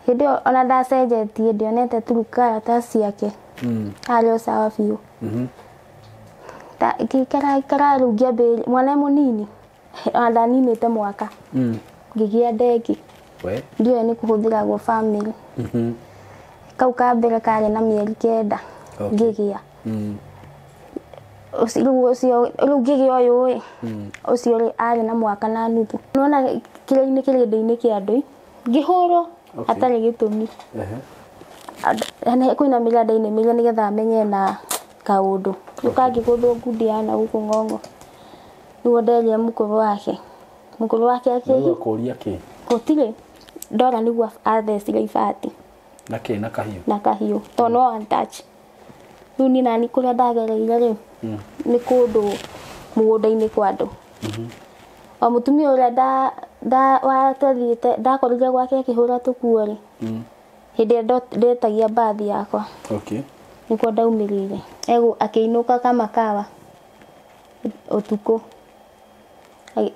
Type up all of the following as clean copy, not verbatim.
Hidio ona ndacenjetie ndionete turuka tasi yake alio sawa biũ ta ikara rugia mbere mwana munini andaninite mwaka ngigia ndeki ndio ni kuhuthira go family kau kambere kare na mieri 9 ngigia ucio rugigia uyu ucio ari na mwaka na nuthu nona kire-ini kirindi-ini kia ndui ngihuro atari gitumi kwina miranda-ini miria nigetha amenye na kaundu ukangi guthwo ngudiana guku ngongo niwo nderia mukuru wake akihi kuria ki gutire ndora niguo athecire ibati na kahiu to no untouch riu ni nani kuria ndagereire riu ni kundu mugunda-ini kwa andu o mutumia uria da wathiite ndakorire gwake akihura tukuo ri hindi ndetagia bathi yakwa nikuo ndaumirire akiinuka kama kawa utuku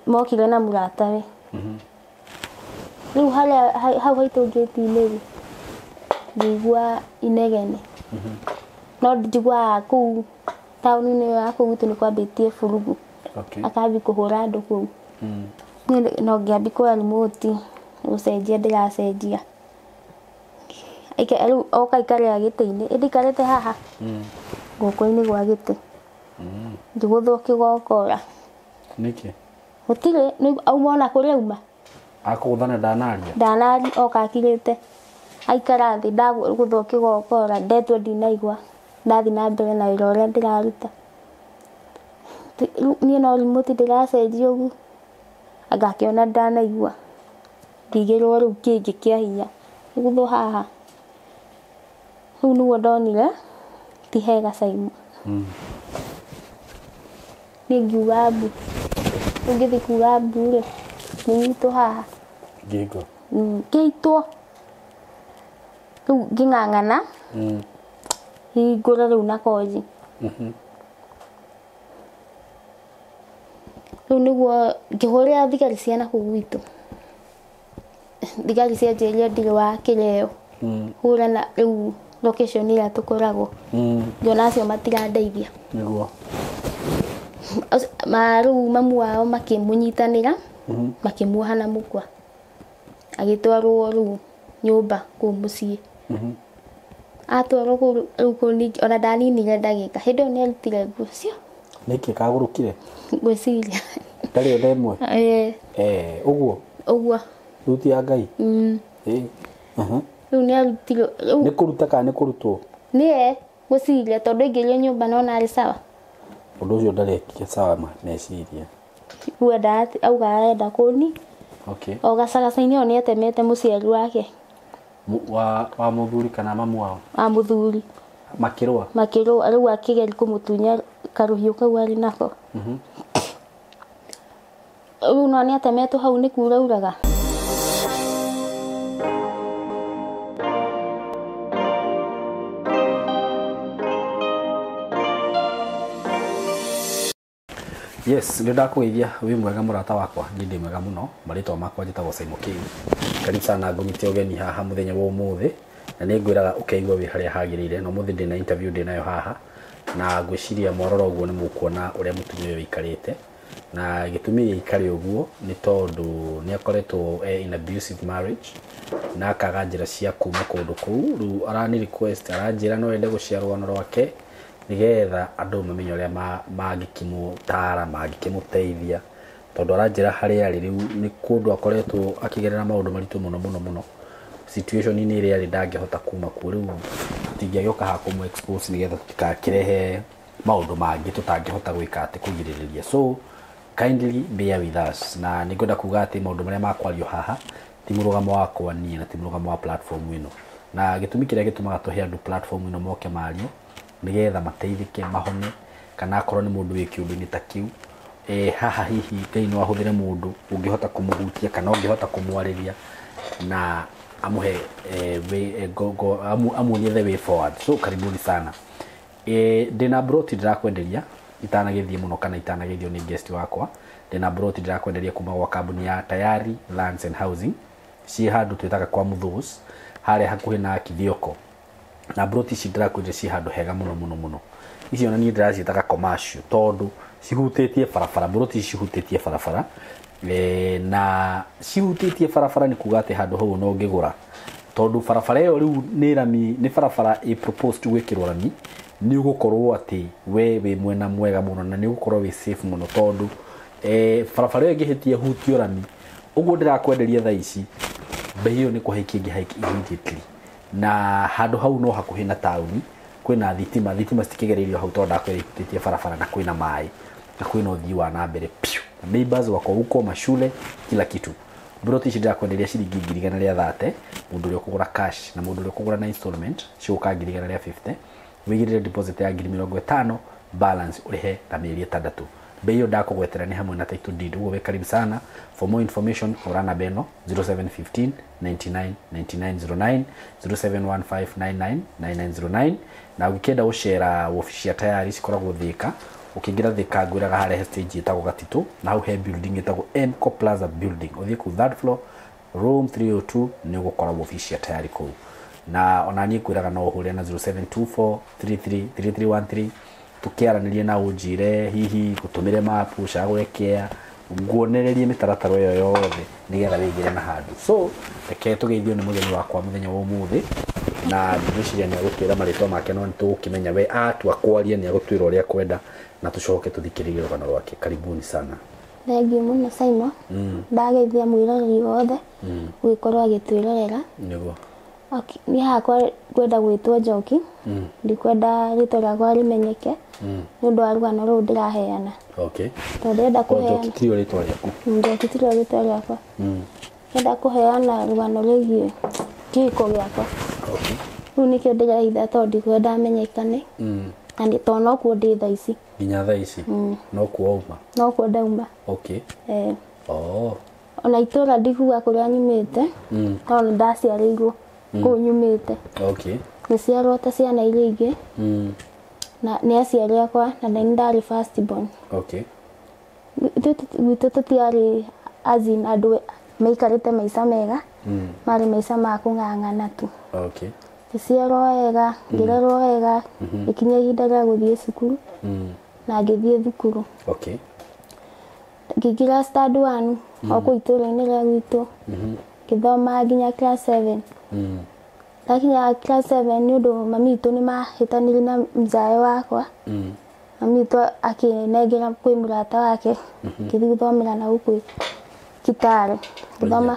mokire na muratawe riu hau haitu ngeti-ini ngigua inegene no ndigua kuu tauni-ini ya kuu gitu ni kwambitie furugu akabi kuhura andu kuu no ngiambi kwa remote gucenjia ndiracenjia riu oka ikarira giti-ini indikarite haha guku-ini gwa giti ndiguthwo kigokora niki gutire aumona kuria uma akuthana danari oka akirite aikara thi ndaguthwo kigokora ndetwo ndinaigua ndathi na mbere na wira uria ndiraruta ni no remote ndiracenjia ugu agakiona ndanaigua ndigirwo riu kingi kia hinya guthwo haha riu niguo ndonire ti hega caimu ningiuga mbu ungithi kuga mbu ri ningito haha ngigo ngiitwo riu nging'ang'ana hingure riu na koji riu niguo ngihurira thigari ciana kuu gwitu thigari cianjirie ndiri wa kireo hura na riu location ira tukoragwo ngiona acio matirandeithia niguo maru mamu wao makimunyitanira makimuoha na mukwa agitwarwo riu nyumba ku mucii atwarwo riu kuni ona ndaninire ndagika hindi ni arutire nguo cio niki kagurukire gwiciria ndari ona imwe uguo ruti ya ngai riu ni arutire ni kuruta kana ni kurutwo ni gwiciria tondu ingiria nyumba nona ari sawa undu ucio ndarekia sawa meciria uenda auga enda kuni ogacagacaini o ni etemete muciari wake wa muthuri kana mamu wao a muthuri makirwa riu akigeri kumutunya karuhiu kau ari nako riu no ni atemetwo hau ni kurauraga yes ndenda kugeithia wi mwega murata wakwa ngindi mwega muno maritwa makwa njitagwo Simon King karibu sana ngumite ugeni haha muthenya wa umuthi na ni ngwiraga ukeigwa wi haria hagirire no muthi ndina interview ndinayo haha na ngwiciria mwororo uguo ni mukuona uria mutumia wikarite na gitumi ikari uguo ni tondu ni akoretwo in abusive marriage na akaga njira cia kuma kundu kuu riu arani request aranjira no ende guciarwo no rwake nigetha andu mamenye uria mangikimutara mangikimuteithia tondu aranjira haria ari riu ni kundu akoretwo akigerera maundu maritu muno situation ni iri ari ndangihota kuma ku riu tingiagioka ha kumu expose nigetha tutikakirehe maundu mangi tutangihota gwika ati kugiririria so kindly bear with us na nikwenda kuga ati maundu maria makwario haha ti murugamo wakwa nie na ti murugamo wa platform ino na gitumi kiria gitumaga tuhe andu platform ino moke mario nigetha mateithike mahone kana akorwo ni mundu wi kiundu-ini ta kiu haha hihi Ngai no ahuthire mundu ungihota kumuhutia kana ungihota kumwariria na amuhe amuonie the way forward so karibuni sana ndina broti ndirakwenderia itanagithie muno kana itanagithio ni guest wakwa ndina broti ndirakwenderia kuma gwa kambuni ya Tayari Lands and Housing ci handu twitaga kwa Muthus hare hakuhe na Kithioko na broti cidra kwire ci handu hega muno icio na ni ndiraciitaga commercial tondu cihutĩtie barabara broti cihutĩtie barabara na cihutĩtie barabara ni kuga ati handu hau no ngigura tondu barabara iyo riu ni rami ni barabara i proposed gwikirwo rami ni ugukorwo ati we mwena mwega muno na ni ugukorwo we safe muno tondu barabara iyo ngihitie hutio rami uguo ndirakwenderia thaa ici bei iyo ni kuhaikia ngihaikia immediately na handu hau no hakuhi na tauni kwina thitima citikigererio hau tondu ndakwirititie barabara na kwina mai na kwina uthii wa na mbere neighbors wako huko mashule kila kitu broti cidra kwenderia ciringi 130 mundu uri kugura cash na mundu uri kugura na installment ciuka 150 wigirire deposit ya 50 balance urihe na mieri 6 bei yo ndakugwetera ni hamwe na title deed uwe karibu sana for more information urana beno 0715 99 9909 0715 999909 na ukenda ushera ofisi ya tayari cikoragwo Thika ukingira Thika ngwiraga hare stage itago Gatitu na hau he building itago Enco Plaza building uthie ku third floor room 302 ni gukoragwo ofisi ya tayari ku na onani ngwiraga no uhure na 0724 333313 tukiaranirie na unjire hihi gutumire mapu cagwekea nguonererie mitarataro yo yothe nigetha wigire na handu so reke tugeithio ni muthenya wakwa muthenya wa umuthi na ndiciria ni agutwira maritwa make no ntukimenya we atwakwaria ni agutwira uria kwenda na tucoke tuthikiririe rugano rwake karibuni sana thengi muno Simon ndageithia mwiroreri wothe wikorwo agitwirorera niguo ni hakwa kwenda gwitwo Njoki ndikwenda rito rĩakwa rimenyeke ni undu wa rugano rũu ndiraheana okay ndenda kuheana Njoki tio rito rĩaku Njoki tio rito rĩakwa ndenda kuheana rugano rĩgiĩ kĩhiko gĩakwa okay rĩu nĩkĩo ndĩraitha tondu ndikwenda amenyekane na tondu no kuo ndĩ thaa ici nginya thaa ici no kuo uma no kuo ndauma okay ona itũra ndikuga kũrĩa nyumĩte tondu ndaciarĩirwo kũu nyumĩte okay niciarwo ta ciana iria ingĩ na nĩ aciari akwa na nĩ ndarĩ first born okay gwitũ tũtiarĩ azin andũ maikarĩte maica mega marĩ maica ma kũng'ang'ana tu okay ngĩciarwo wega ngĩrerwo wega ikinya ihinda rĩa gũthiĩ cukuru na ngĩthiĩ thukuru okay ngĩingĩra stand 1 okũ itũra-inĩ rĩa gwitũ ngĩthoma nginya class 7 Lakinya class 7 nĩ ũndũ mami witũ nĩ mahĩtanire na mzae wakwa mami witũ akĩnengera kwĩ mũrata wake ngĩthiĩ gũthomera na gũkũ Kitale ngĩthoma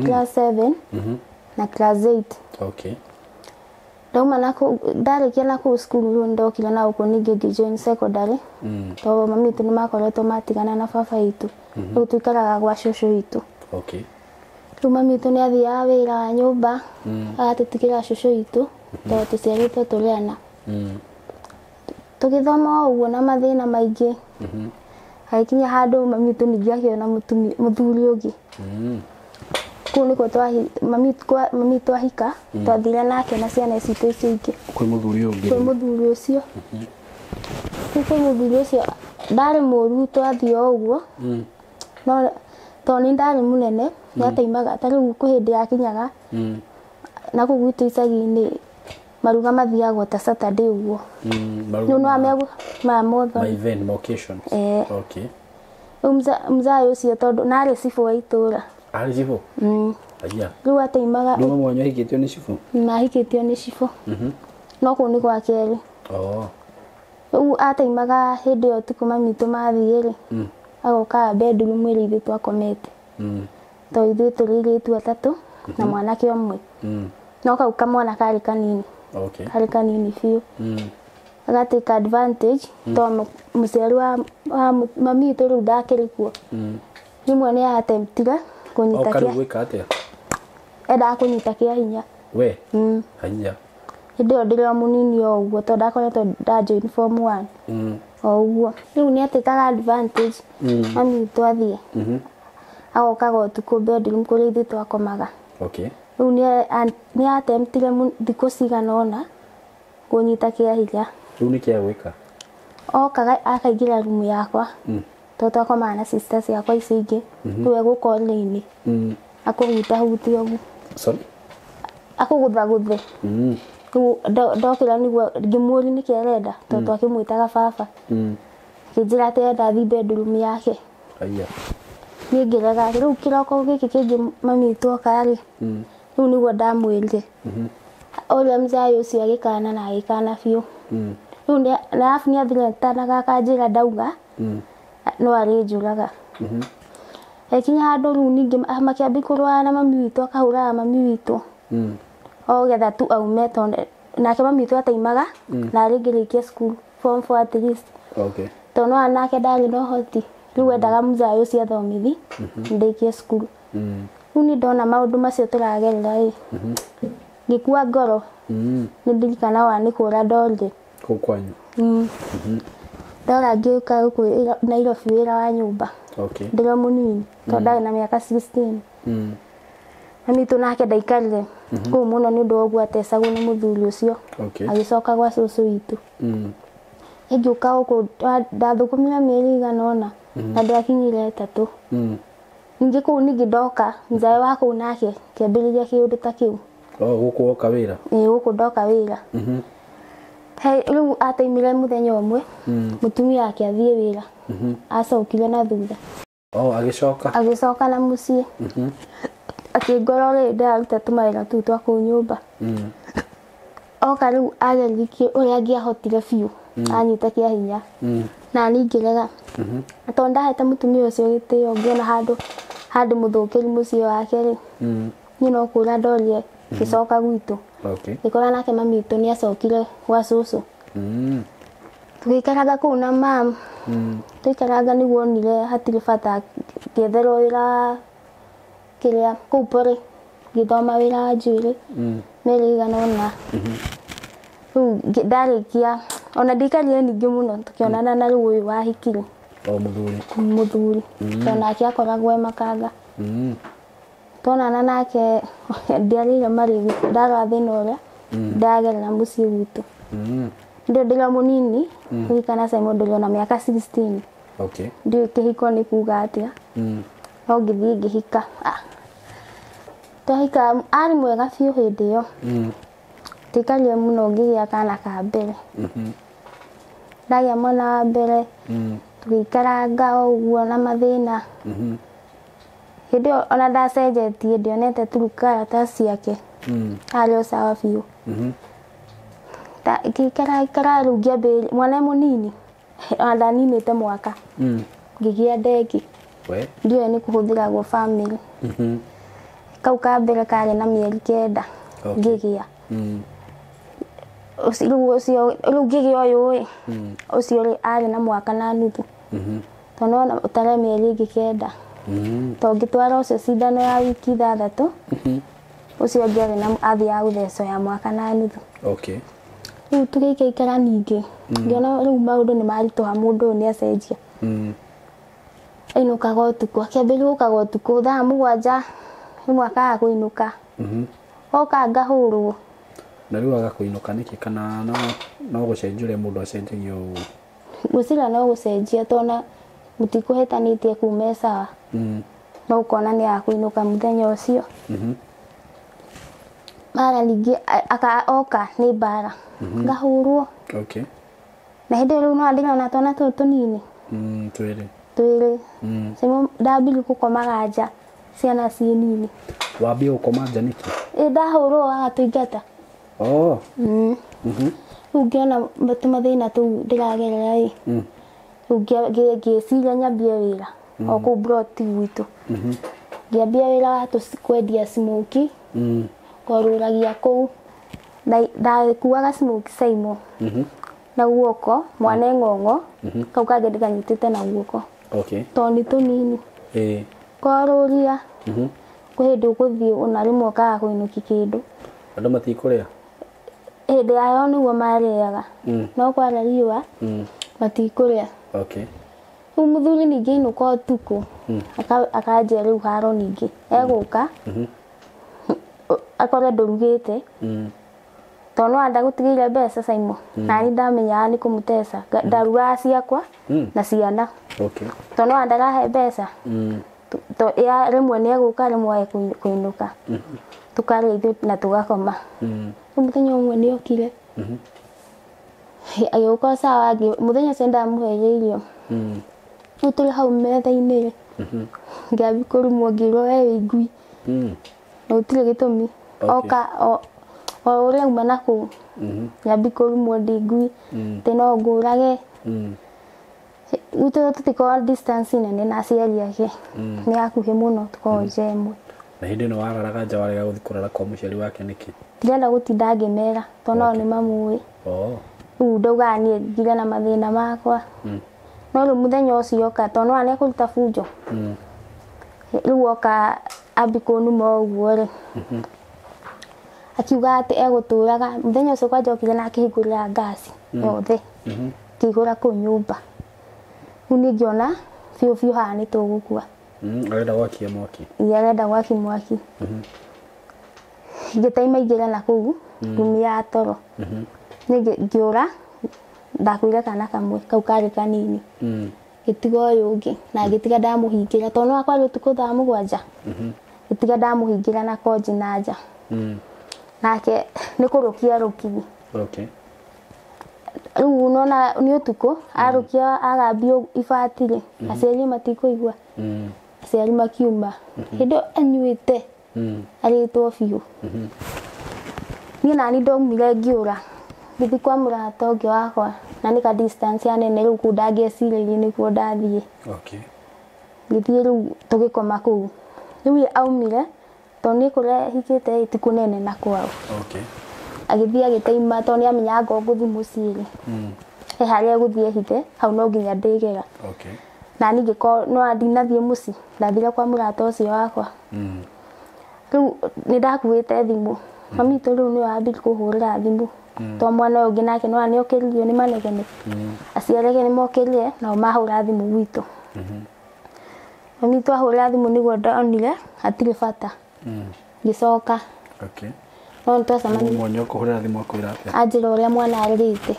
class 7 na class 8 okay ndauma ndarĩkia na kũu cukuru rĩu ndokire na gũkũ ningĩ ngĩjoin secondary tondũ mami witũ nĩ makoretwo matigana na baba witũ rĩu tũikaraga gwa cũcũ witũ okay rĩu mami witũ nĩ athiaga wĩra wa nyũmba agatũtigĩra cũcũ witũ tondũ tũciarĩtwo tũrĩ ana tũgĩthoma ũguo na mathĩna maingĩ hagĩkinya handũ mami witũ ningĩ akĩona mũthuri ũngĩ kũu nĩkuo mami witũ ahika twathire nake na ciana citũ icio ingĩ kwĩ mũthuri ũngĩ kwĩ mũthuri ũcio kwĩ mũthuri ũcio ndarĩ mũru twathiĩ o ũguo no tondũ nĩ ndarĩ mũnene nĩ ataimaga ta rĩu hĩndĩ yakinyaga na kũu gwitũ icagi-inĩ maruga mathiagwo ta Saturday ũguo rĩu no amego ma event occasions okay mzae ũcio tondũ narĩ cibũ wa itũra arĩ cibũ aya rĩu ataimaga nĩ mwanyu ahikĩtio nĩ cibũ mahikĩtio nĩ cibũ no kũu nĩ gwa kerĩ rĩu ataimaga hĩndĩ ĩyo tuko mami witũ mathiĩ-rĩ agoka bedroom ĩrĩa ithuĩ twakomete tondũ ithuĩ tũrĩ airĩtu atatũ na mwanake ũmwe no kau kamwana karĩ kanini karĩ kanini biũ agatake advantage tondũ mũciari wa mami witũ rĩu ndakĩrĩ kuo rĩmwe nĩ atemptire kũnyita endaga kũnyita kĩa hinya we hinya hĩndĩ ĩyo ndĩrĩ o mũnini o ũguo tondũ ndakoretwo ndajoin form 1 o ũguo rĩu nĩ atĩkaga advantage mami witũ athiĩ agokaga ũtukũ bedroom kũrĩa ithuĩ twakomaga rĩu nĩ atemptire thikũ cigana ũna kũnyita kĩa hinya rĩu nĩ kĩa gwĩka okaga akaingĩra rumu yakwa tondũ twakomaga na sister ciakwa ici ingĩ rĩu egũka ũrĩrĩ-inĩ akũhutahutia ũguo akugutha guthe ndokira niguo ngimuri ni kirenda tondu akimwitaga baba kijira ate ndathi bedroom yake aya ni ngirega riu kiroko giki kingi mami twokari riu niguo ndamwirire oria mzayo ucio agikana na agikana biu riu ni athire tanaga kanjira ndauga no ari njuraga ekinya handu riu ningi makiambi kurwana na mami witu akahuraga mami witu ogetha tu aume tondu nake mami witu ataimaga na aringirikia school form 4 at least okay tondu anake ndari no hoti riu endaga mzayo ucio athomithi ndikie school riu ni ndona maundu macio turagerera ngikua ngoro ni ndirikana wa ni kura ndorire kwanyu ndora ngiuka guku Nairobi wira wa nyumba okay ndiro munini tondu na miaka 16 mami tu nake ndaikarire kuu muno ni ndu oguo atecagwo ni muthuri ucio okay agicoka gwa cucu witu ngiuka guku ndathukumira mieri iganona na ndakinyire 3 ningi kuu ningi ndoka mzae wako nake kiambiriria kiundu ta kiu guku oka wira guku ndoka wira hey riu ataimire muthenya umwe mutumia yake athie wira acokire na thutha agicoka na mucii akingorore ndaruta tumaira tu twa ku nyumba oka riu agerikie uria angiahotire biu anyita kia hinya na ningirega tondu ndahete mutumia ucio gitio ngiona handu muthukiri mucii wake ri ni no kura ndorire gicoka gwitu okay ikora nake mami witu ni acokire gwa cucu tukikaraga kuu na mam tukikaraga niguo onire hatiri bata ngietherwo wira kiria kuu Pori ngithoma wira wa njuiri mieri iganona riu ndarikia ona ndikarire ningi muno tukionana na riu uyu wahikire muthuri tonake akoragwo Makanga tonana nake ndiarire marigi ndarwa thina uria ndagerera mucii witu ndio ndira munini ndikana Simon ndio na miaka 16 okay ndio kihiko ni kuga atia no ngithii ngihika twahika ari mwega biu hindi iyo tikarire muno ngigia kana ka mbere ndagia mwana wa mbere tugikaranga uguo na mathina hindi ona ndacenjetie ndionete turuka tasi yake ario sawa biu ikara rugia mbere mwana munini ndaninite mwaka ngigia ndegi ndio ni kuhuthiragwo family kau ka mbere kari na mieri 9 ngigia ucio ngigia uyu ucio ari na mwaka na nuthu tondu utare mieri 9 to ngitwara ucio cindano ya wiki 6 ucio ngiari na athia gutheco ya mwaka na nuthu okay riu tugikara ningi ngiona riu maundu ni marituha mundu ni acenjia ainukaga utuku akiambiriria gukaga utuku thaa 7 ni mwaka ya kuinuka oka ngahurwo na riu agakuinuka niki kana no gucenjure mundu acenjagio gucira no gucenjia tona mutikuhetanitie kume sawa no ukona ni akuinuka muthenya ucio mara ningi oka ni bara ngahurwo okay na hindi riu no ndina tona tunini twiri simo ndambiri gukomaga nja ciana ci nini wambia gukoma nja niki ndahurwo agatuingata ungiona mathina tu ndiragerera ngiciria nyambie wira o kuu Broti gwitu ngiambia wira wa kwendia smoki koruragia kuu ndakuaga smoki Simon na guoko mwana ng'ong'o kau kage ndikanyitite na guoko okay toni tunini koruria kuhindi ukuthii ona rimwe kaga kuinuki kindu andu matikuria hindi ayo niguo mariaga no kwara riua matikuria okay muthuri ningi inuka utuku akanjia riu haro ningi eguka akore ndurugite tondu anda gutigire mbeca Simon nani ndamenya ni kumutesa ndaruga ciakwa na ciana okay tondu anda gahe mbeca to ya remwe ne guka remwe kuinuka tukare ithu na tugakoma muthenya umwe ni okire ayuka sawa muthenya senda muheire irio utule hau metha-inĩ ngabi kũrumwo ngĩrwo we ngui na gũtirĩ gĩtũmi oka o ũrĩa uma na kũu ngabi kũrumwo ndĩ ngui atĩ no ngũrage gwitũ tũtikoragwo distance nene na aciari ake nĩ hakuhĩ mũno tũkoragwo nja ĩmwe. Na hĩndĩ ĩno wararaga nja warega gũthiĩ kũrara kwa mũciari wake nĩkĩ? Ndirenda gũtinda ngĩmera tondũ nao nĩ mamũĩ. Rĩu ndaugaga niĩ ngire na mathĩna makwa no rĩu mũthenya ũcio oka tondũ no nĩ ekũruta bunjo rĩu oka ambi kũnuma ũguo rĩ akiuga atĩ egũtũraga mũthenya ũcio kwanjokire na akĩhingũrĩra ngasi yothe akĩihũra kũu nyũmba rĩu niĩ ngĩona biũ biũ haha nĩ tũgũkua. Arenda gwakia mwaki? Arenda gwakia mwaki ngĩtaima na kũu rumi ya toro ngĩũra ndakuire kana kamwe kau karĩ kanini gĩtiga ũyũ ũngĩ na gĩtiga ndamũhingĩra tondũ no akwarĩ ũtukũ thaa mũgwanja gĩtiga ndamũhingĩra na konji na nja nake nĩ kũrũkia rũkiri. Rĩu nona nĩ ũtukũ arũkia agambio ibati-rĩ aciari matikũigua aciari makiuma hĩndĩ anyuĩte arĩtwo biũ niĩ nani ndaumire ngĩũra ngĩthiĩ kwa mũrata ũngĩ wakwa na nĩ ka distance nene rĩu kũu ndangĩecirĩirie nĩkuo ndathiĩ ngĩthiĩ rĩu tũgĩkoma kũu rĩu aumire tondũ nĩ kũrĩa hikĩte ti kũnene na kwao agĩthiĩ agĩtaima tondũ nĩamenyaga ngo ngũthiĩ mũciĩ-rĩ he harĩa egũthiĩ ehithe hau no nginya ndĩgera na niĩ ngĩkorwo no ndinathiĩ mũciĩ ndathire kwa mũrata ũcio wakwa rĩu nĩ ndakuĩte thimũ mami witũ rĩu nĩwe wambirie kũhũrĩra thimũ tondũ mwana ũyũ ũngĩ nake no nĩ okĩririo nĩ manegene aciari ake nĩ mokĩrire nao mahũra thimũ gwitũ mami witũ ahũrĩra thimũ nĩguo ndonire hatirĩ bata ngĩcoka no nĩtwacemania mwana kũhũrĩra thimũ akwĩra atĩa? anjĩra ũrĩa mwana arĩrĩte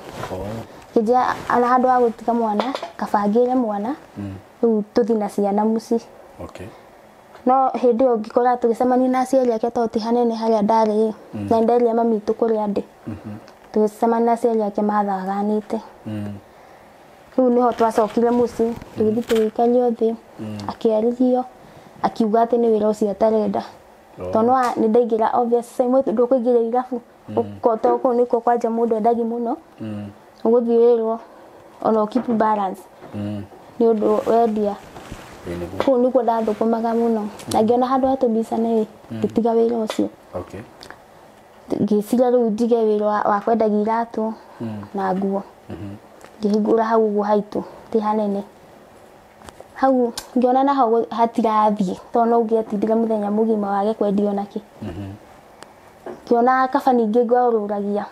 kĩnjĩra ana handũ ha gũtiga mwana kabangĩre mwana rĩu tũthiĩ na ciana mũciĩ no hĩndĩ ĩyo ngĩkora tũgĩcemania na aciari ake tondũ ti hanene harĩa ndarĩ na nderia mami witũ kũrĩa ndĩ tũgĩcemania na aciari ake mathaganĩte rĩu nĩho twacokire mũciĩ tũgĩthiĩ tũgĩikario thĩ akĩarĩrio akiuga atĩ nĩ wĩra ũcio atarenda tondũ nĩ ndaingĩra obvious imwe ndũkũingĩra irabu tondũ kũu nĩkuo kwanja mũndũ endagi mũno ũgũthiĩ wĩrwo ona keep balance nĩ ũndũ wendia kũu nĩkuo ndathũkũmaga mũno na ngĩona handũ ha tũbicane ngĩtiga wĩra ũcio ngĩciria rĩu ndige wĩra wa kwendagia iratũ na nguo ngĩhingũra hau ũguo haitũ ti hanene hau ngĩona naho hatirathiĩ tondũ no ũngĩatindire mũthenya mũgima wage kwendio nakĩ ngĩona kaba ningĩ ngorũragia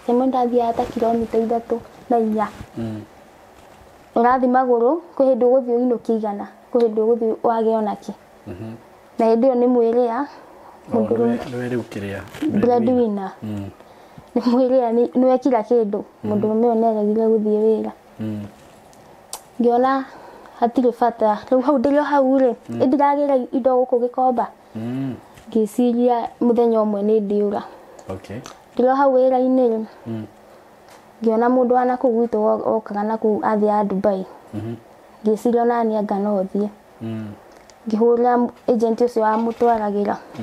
rĩmwe ndathiaga ta kilomita 3 na 4 ũrathiĩ magũrũ kwĩ hĩndĩ ũgũthiĩ ũinũkie igana kwĩ hĩndĩ ũgũthiĩ wage onakĩ na hĩndĩ ĩyo nĩ mwĩrĩa nĩwe rĩu kĩrĩa breadwinner nĩ mwĩrĩa nĩwe kila kĩndũ mũndũrũme ũyũ nĩaregire gũthiĩ wĩra ngĩona hatirĩ bata rĩu hau ndĩrĩ o hau-rĩ ndiragĩra indo gũkũ Gĩkomba ngĩciria mũthenya ũmwe nĩ ndĩũra ndĩrĩ o hau wĩra-inĩ ngĩona mũndũ wa nakũu gwitũ okaga nakũu athiaga Dubai ngĩciria onaniĩ anga no thiĩ ngĩhũrĩra agent ũcio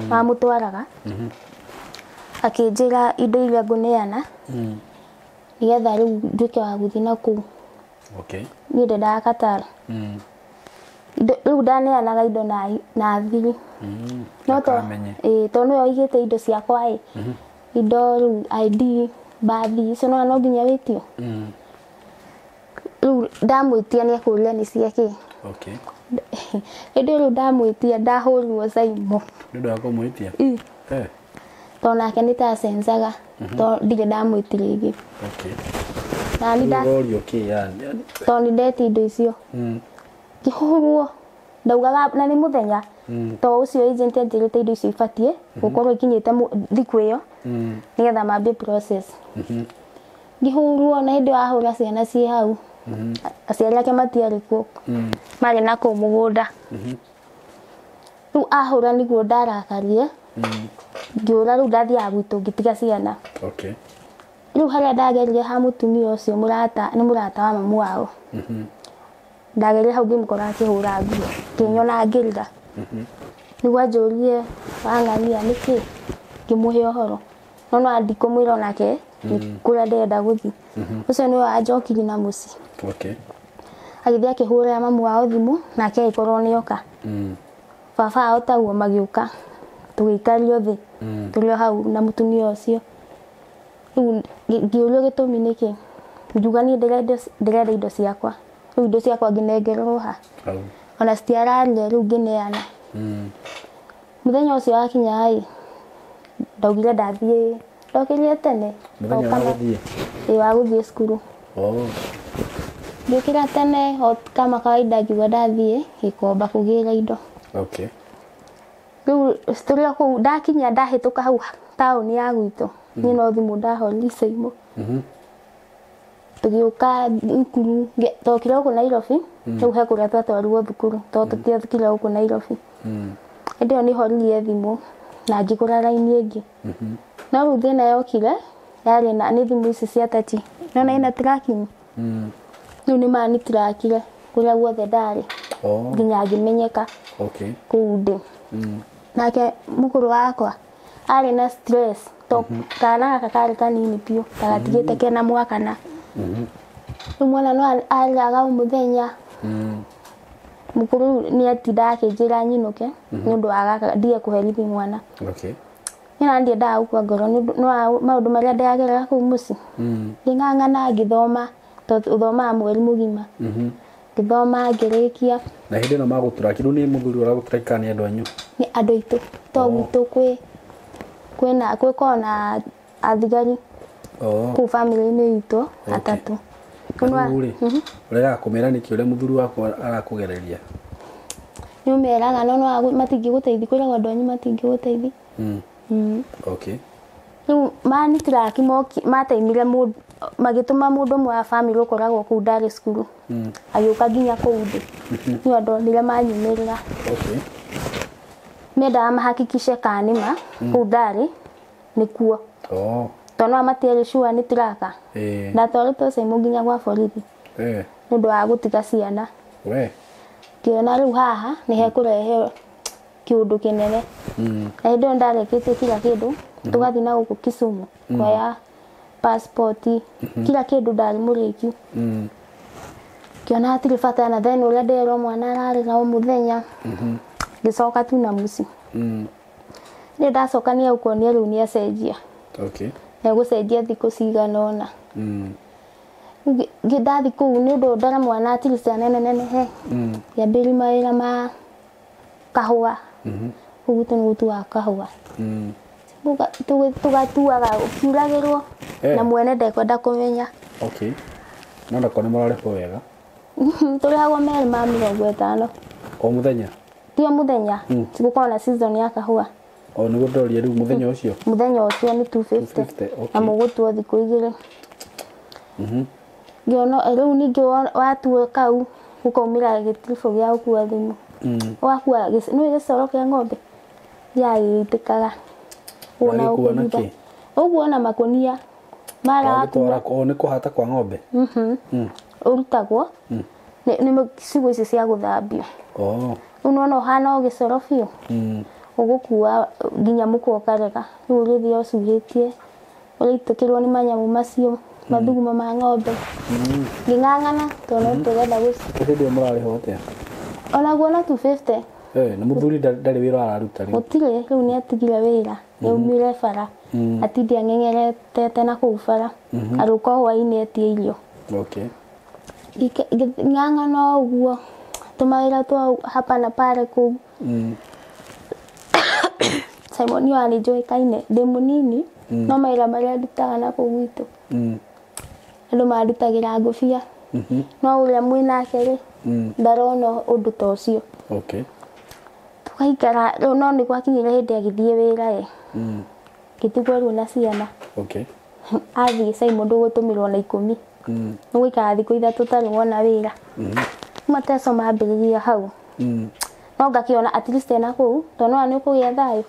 wamũtwaraga akĩnjĩra indo iria ngũneana nĩgetha rĩu nduĩke wa gũthiĩ nakũu niĩ ndendaga Qatar rĩu ndaneanaga indo na thiri no tondũ nĩwe aigĩte indo ciakwa indo rĩu ID bathi icio no nginya wĩtio rĩu ndamwĩtia nĩ ekũria nĩ ciakĩ hĩndĩ rĩu ndamwĩtia ndahũrirwo caimo nĩ ũndũ wa kũmwĩtia tondũ nake nĩ ta cenzaga tondũ ndirĩ ndamwĩti rĩngĩ na tondũ nĩ ndetia indo icio ngĩhũrwo ndaugaga na nĩ mũthenya tondũ ũcio agent anjĩrĩte indo icio ibatiĩ gũkorwo ikinyĩte thikũ ĩyo nĩgetha mambie process ngĩhũrwo na hĩndĩ wahũra ciana ciĩ hau aciari ake matiarĩ kuo marĩ na kũu mũgũnda Riu ahura niguo ndarakarie. Ngiura riu ndathia gwitu ngitiga ciana. Okay. Riu haria ndagerire ha mutumia ucio ni murata wa mamu wao. Ndagerire hau ngimukora akihura nguo. Kinyona ngirira. Niguo anjurie wang'ania niki ngimuhe uhoro. No andikumwira onake kuria ndenda guthi. Ucio niwe anjokirie na muci. Okay. Agithia akihura mamu wao thimu nake aikorwo nioka. Baba ao taguo magiuka. Tugikario thi. Turio hau na mutumia ucio. Riu ngiurio gitumi niki. Njuga ni ndirenda indo ciakwa. Riu indo ciakwa nginengerwo ha. Ona citiararire riu ngineana. Muthenya ucio wakinya ai ndaugire ndathie ndokirie tene. Muthenya wa guthie? Wa guthie cukuru. Ndikira tene kama kawaida ngiuga ndathie Gikomba kugira indo. Okay. Riu storia ku ndakinya ndahituka hau tauni ya gwitu. Ni no thimu ndahori Seimo. Tugiuka ikuru tokira ku Nairobi. Riu he kuria twatwarirwo thukuru. Tutiathikire ku Nairobi. Ndio ni horirie thimu na ngigura raini ingi. Na riu thina yokire yari na ni thimu ici cia tati. Nona ina tracking. Riu ni mani trackire kuria guothe ndari. Nginya ngimenyeka. Okay. Kuundi. Nake mukuru wakwa ari na stress to kana kakari kanini pio tagatigite kena mwaka na mwana no araga muthenya mukuru ni atinda akinjira nyinuke nundu aga ndie kuherithi mwana. Okay. Ina ndie ndagukwa ngoro no maundu maria ndagerera ku muci nging'ang'ana ngithoma to uthoma mweri mugima ngithoma ngirikia na hindi no maguturakirwo ni muthuri uraguturika ni andu anyu ni andu itu to gwitu kwina kona athigari ku family ni itu atatu kunwa urega kumera niki ure muthuri wako arakugereria ni umeraga no matingi guteithi kwira andu anyu matingi guteithi. Okay. Riu mani traki mateimire mundu magituma mundu mwa wa family ukoragwo ku ndari cukuru. Agiuka nginya kuundi. Ni andu nire manyumirira. Okay. Meda mahakikishe kanima ku ndari nikuo. Tono amatiere shua ni traka. Ndatwarĩtwo Seimo nginya gwa borithi. Nundu wa gutiga ciana. Kiona riu haha ni hekurehe kiundu kinene. Na indo ndarekete kila kindu tugathi na guku Kisumu kwa passport kila kindu ndari muriki. Kiona atiri fata na then ule ndero mwana arari na muthenya gicoka tu na muci. Ni ndacokania ukonia riu ni acenjia. Okay. Na gucenjia thiku ciganona. Gidathi ku ni ndo ndara mwana atiri ciana nene he. Ya mbiri mawira ma kahua. Ugutu ni gutu wa kahua. Tugatuaga ukiuragirwo na mwene ndekwenda kumenya. Okay. Nanda kone murarĩhwo wega. Turihagwo meri ma 50. O muthenya? Tio muthenya. Tigukorwo na season ya kahua. Niguo ndorie riu muthenya ucio? Muthenya ucio ni 250. Na mugutuo thiku igiri. Ngiono riu ningi watuo kau ukaumira gitrifo gia gukua thimu. Wakua no gicoro kia ng'ombe. Ya itikaga. Una ukuona uguo na makonia mara atwa ni kuhata kwa ng'ombe. Urutagwo ni cigo ici cia guthambio. Unaona hana gicoro fio. Ugukua nginya muko karega urithi ucuhitie uritukirwo ni manyamu macio mathuguma ma ng'ombe. Nging'ang'ana tono tugetha guci ndio murarĩhwo atia? Ona guo na 250. Na muthuri ndari wira araruta riu? Gutire riu ni atigire wira yaumire bara atindi ang'eng'erete tena ku bara aruka hwaini etie irio. Okay. Ng'ang'ana uguo tumaira tu hapa na pale ku Simon Yohani Joikaine ndi munini no maira maria ndutaga na ku gwitu andu marutagira ngofia no uria mwinake ri ndarona undu ta ucio. Okay. Tukaikara no ni gwakinyire hindi agithie wira gitigweru na ciana. Okay. Athi Simon ndugutumirwo na 10. Nugikara thiku 3 tari wona wira. Mateso mambiriria hau. no ngakiona at least ena kuu tono ni kugia thayo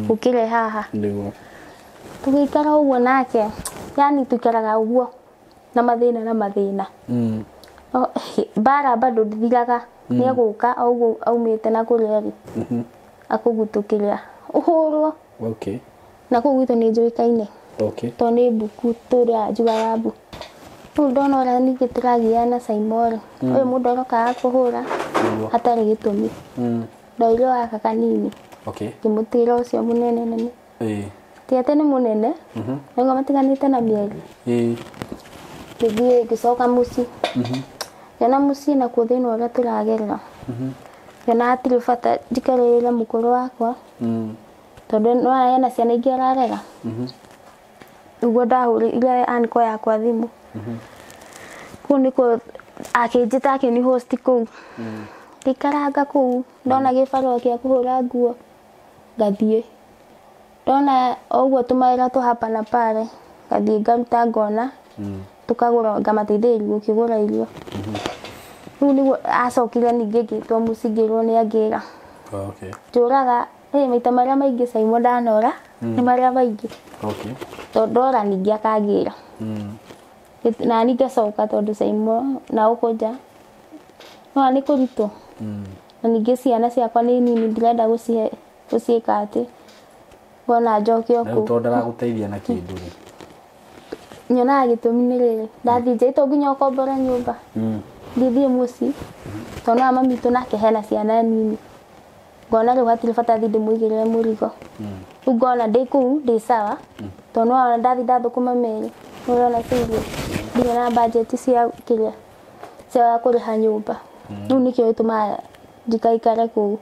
ukire haha niguo tugikara uguo nake yani tukaraga uguo na mathina bara bado ndithiraga ni aguka auguo aumite na kuria ri akugutukiria uhurwo okay na kugwito ni njuikaine okay to ni buku turia jugaga bu tu ndona ora ni gitiragia na Simon uyu mundu aroka kuhura hatari gitumi ndoiro aka kanini okay kimutira ucio munene nene tiate ni munene ngo matiganite na mieri ngiye gicoka muci yana muci na kuthina ora turagerera yana atiri fata ndikarira mukuru wakwa tondu no yana ciana ingi ararera uguo ndahuri ile anko yakwa thimu kuniko akijita akini host kuu ndikaranga kuu ndona gibaro kia kuhura nguo ngathie ndona uguo tumaira tu hapa na pale ngathie ngaruta ngona tukagura ngamateithĩrĩria gukigura irio riu niguo acokire ningi ngitwo mucingirwo ni angira okay turaga maita maria maingi Simon ndanora ni maria maingi okay to ndora ningi akangira na ningi acoka tondu Simon na ukoja no ni kurito na ningi ciana ciakwa ni nini ndirenda guciika ati bona njoke oku na to ndaraguteithia na kindu ri nyona gitumi ni riri ndathije to nginya ukombora nyumba ndithie muci tona mami tu nake hena ciana nini ngona riu hatiri fata thindi muigirire murigo ngona ndiku ndi sawa tona ndathi ndathukuma meri urona sivyo ndio na budget cia kiria cia kuriha nyumba riu nikio ituma ndikaikare ku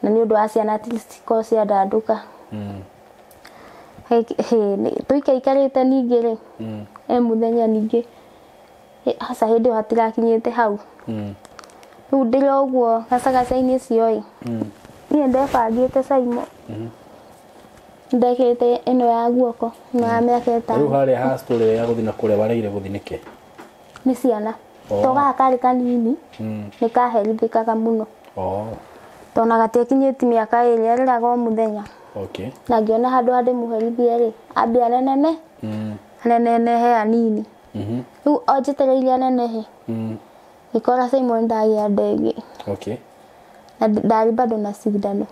na ni undu wa ciana at least ko cia ndanduka tuikaikarite ningi ri muthenya ningi hasa hindi hatirakinyite hau riu ndiri uguo gacagacaini cio ni ndebangite Simon ndekete ino ya guoko na miaka 5 riu hari ha story ya guthina kuria bareire guthinike ni ciana toga kari kanini nikaherithikaga muno tona gatekinyiti miaka 2 ariraga muthenya okay na ngiona handu handi muherithie ri ambia nenene nenene he anini riu ojetereirie nenehe ikora Simon ndagia ndege okay na ndari bado na cindano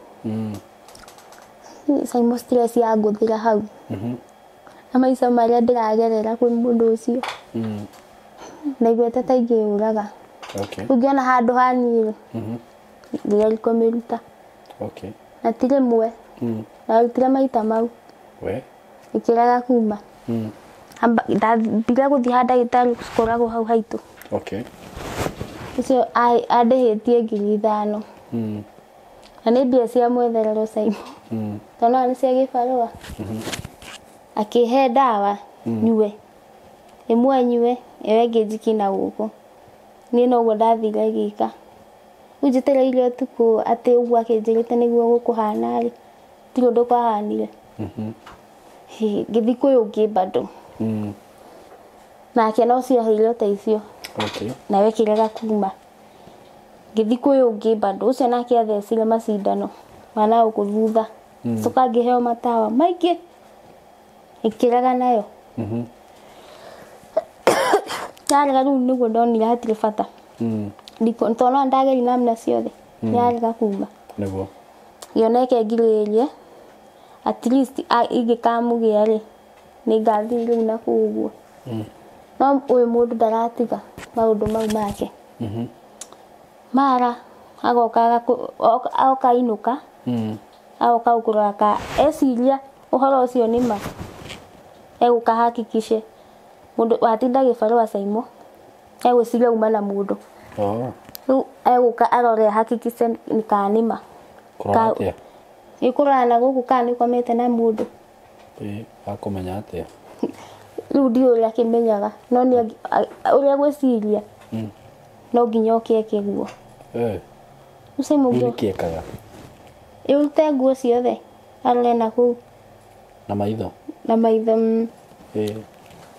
Simon stress ya nguthira hau na maica maria ndiragerera kwi mundu ucio na igwete ta ingiuraga okay ungiona handu hanini ndio komeruta okay na tire mwe na utira maita mau we ikiraga kuma bila guthi handa gitaru koragwo hau haitu okay icio andehetie 5,000 na ni mbia cia mwetherero Simon tona ni cia gibarua akihe dawa nyue imwe nyue ewe ngijikina guko ni no gwo ndathire gika ujitereirie tuko ate ugwa kinjirite niguo gukuhana ri tiro ndukahanire ngithikuyu ngi bado na kena ucio hilo taicio okay na wekiraga kuma ngithikuyu ngi bado ucio nake athecire macindano wana ukuthutha soka ngiheo matawa maingĩ ikiraga nayo yarega riu niguo ndonire hatire bata ndiko tona ndageri namna ciothe yarega kuma niguo yoneke ngiririe at least ingikamugia ri ni ngathi riu na kuguo no uyu mundu ndaratiga maundu mau make mara agoka inuka agoka ukuraka esiria uhoro ucio ni ma egukahakikishe mundu watinda gibarua Simon egwiciria uma na mundu riu eguka arore hakikishe ni kanima kuratia ikurana guku kani komete na mundu akomenya atia riu ndio uria kimenyaga no ni uria gwiciria no nginya ukieke guo Simon ndio kiekaga irute nguo ciothe arore na ku na maitho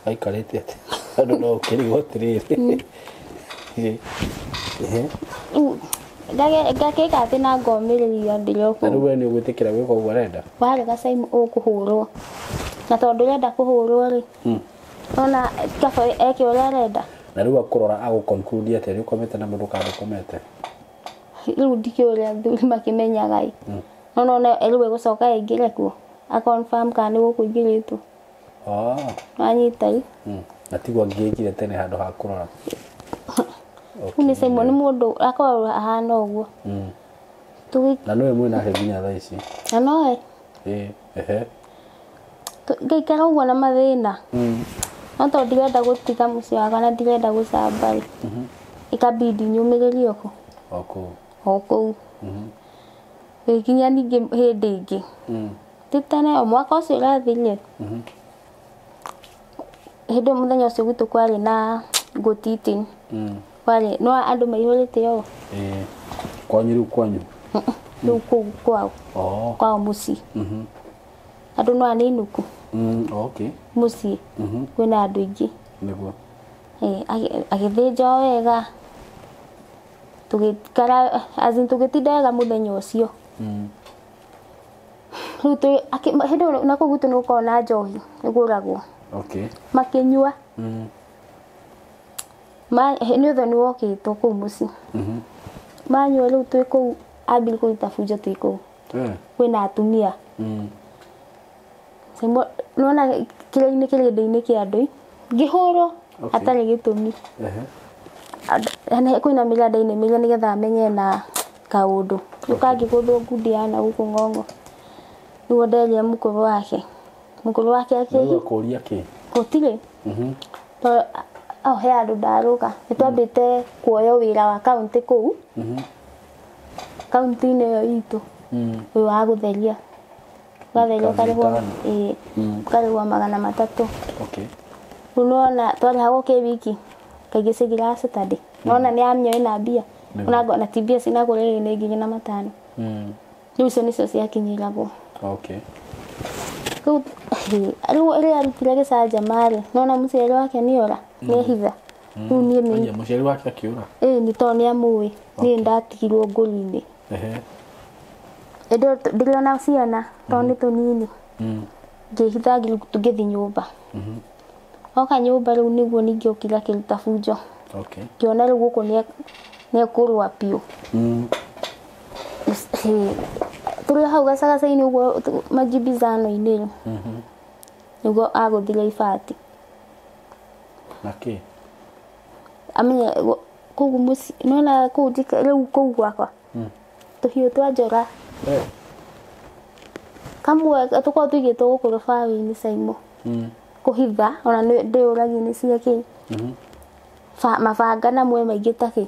aikarete ati andu no kirigwo tiriri ngakeka ati na ngomiriria ndiroko na ruwe ni ugwitikira gwiko uguo renda wale gasaimu ukuhurwo na tondu renda kuhurwo ri ona kaba eke ora renda na ruwa kurora agu conclude ati ri komete na mundu kandi komete riu ndikioria thuri makimenyaga i ona eriwe gucoka ingire kuo a confirm kana gukuingiritu anyita i na tigwa ngikire tene handu ha kurora ni semo ni mundu akora ahana uguo na noe mwina he ginya thaa ici na noe ngaikara uguo na mathina no tondu ndirenda gutiga muciĩ wakwa na ndirenda gucamba ikabidi nyumĩrĩrie oku ikinya ningĩ hĩndĩ ĩngĩ titene mwaka ũcio ũrathirire hĩndĩ mũthenya ũcio gwitũ kwarĩ na gũtiti kwarĩ no andũ maihũrĩte o kwanyu rĩu kũu kwao mũciĩ andũ no aninuku mũciĩ kwĩna andũ aingĩ nĩguo agĩthĩnja wega tugikara tũgĩtinda wega mũthenya ũcio rĩu hĩndĩ na kũu gwitũ nĩgũkoragwo na njohi ĩgũragwo makĩnyua nĩ ũthoni wokĩtwo kũu mũciĩ manyua rĩu twĩ kũu ambire kũruta bunjo twĩ kũu kwĩna atumia nona kĩrĩndĩ-inĩ kĩa andũ ngĩhũrwo atarĩ gĩtũmi kwĩna mĩganda-inĩ mĩrĩa nĩgetha amenye na kaũndũ ũkangĩgũthwo ngundi yana gũkũ ng'ong'o nĩguo nderia mũkũrũ wake akĩũria kĩ gũtirĩ he andũ ndarũga nĩtwambĩte kuoywo wĩra wa kaũntĩ kũu kaũntĩ-inĩ ĩyo itũ ũyũ wa gũtheria ũgatheria ũkarĩhwo 300 rĩu nona twarĩhagwo kĩwiki kaingĩ cigira Saturday nona nĩ amio ĩna mbia na ti mbia cinagũrĩrĩ nĩ 5,000 rĩu icio nĩcio ciakinyĩragwo rĩu ĩrĩa arutire gĩcanjama-rĩ nona mũciari wake nĩora nĩehitha rĩu niĩ mũciari wake akĩũra nĩ tondũ nĩamũĩ niĩ ndatigirwo ngũri-inĩ ndĩrĩ ona ciana tondũ nĩ tũnini ngĩhitha ngĩthi nyũmba oka nyũmba rĩu nĩguo ningĩ ũkira kĩruta bunjo ngĩona rĩu gũkũ nĩekũrũa biũ tũrĩ hau gacagaca-inĩ ũguo majibizano-inĩ nĩguo agũthira ibati amenye kũu mũciĩ nona kũu rĩu kũu gwakwa tũhiũ twa njora kamwe tũkorwo tũigĩtwo gũkũ rũbaũ-inĩ caimo kũhitha ona ndĩũragi-inĩ ciake mabanga namwe maingĩ takĩ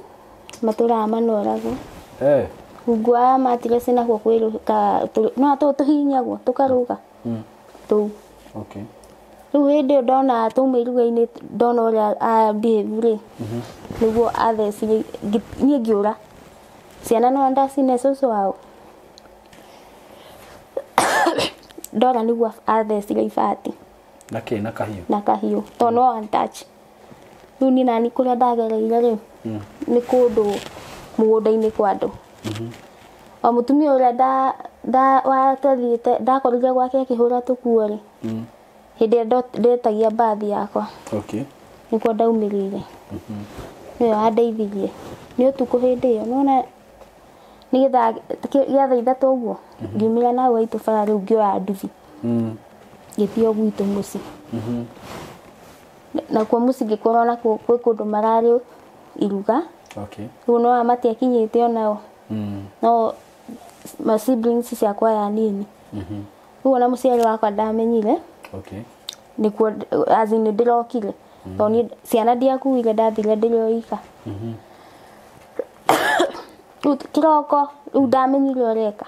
matũraga manoragwo rungu wa matiresi nakuo kwĩrũka no tũhihinyagwo tũkarũga tũu rĩu hĩndĩ ĩyo ndona twauma iruga-inĩ ndona ũrĩa abehave-rĩ nĩguo athecire niĩ ngĩũra ciana no ndacine cũcũ wao ndora nĩguo athecire ibati na kahiũ tondũ no one touch rĩu niĩ nani kũrĩa ndagereire-rĩ nĩ kũndũ mũgũnda-inĩ kwa andũ o mũtumia ũrĩa twathiĩte ndakorire gwake akĩhũra tũkuo-rĩ hĩndĩ ĩrĩa ndetagia mbathi yakwa nĩkuo ndaumĩrĩire nĩwe wandeithirie nĩ ũtukũ hĩndĩ ĩyo nona nĩgetha gĩa thaa 3 ũguo ngiumĩra na hau haitũ bara rĩu ngĩoya nduthi ngĩthiĩ o gwitũ mũciĩ nakuo mũciĩ ngĩkorwo nakuo kwĩ kũndũ mararĩ iruga rĩu no matiakinyĩte onao no ma siblings ciakwa ya nini rĩu ona mũciari wakwa ndamenyire nĩkuo azini ndĩrokire tondũ ciana ndiakuire ndathire ndĩrĩ o ika rĩu kĩroko rĩu ndamenyire ũreka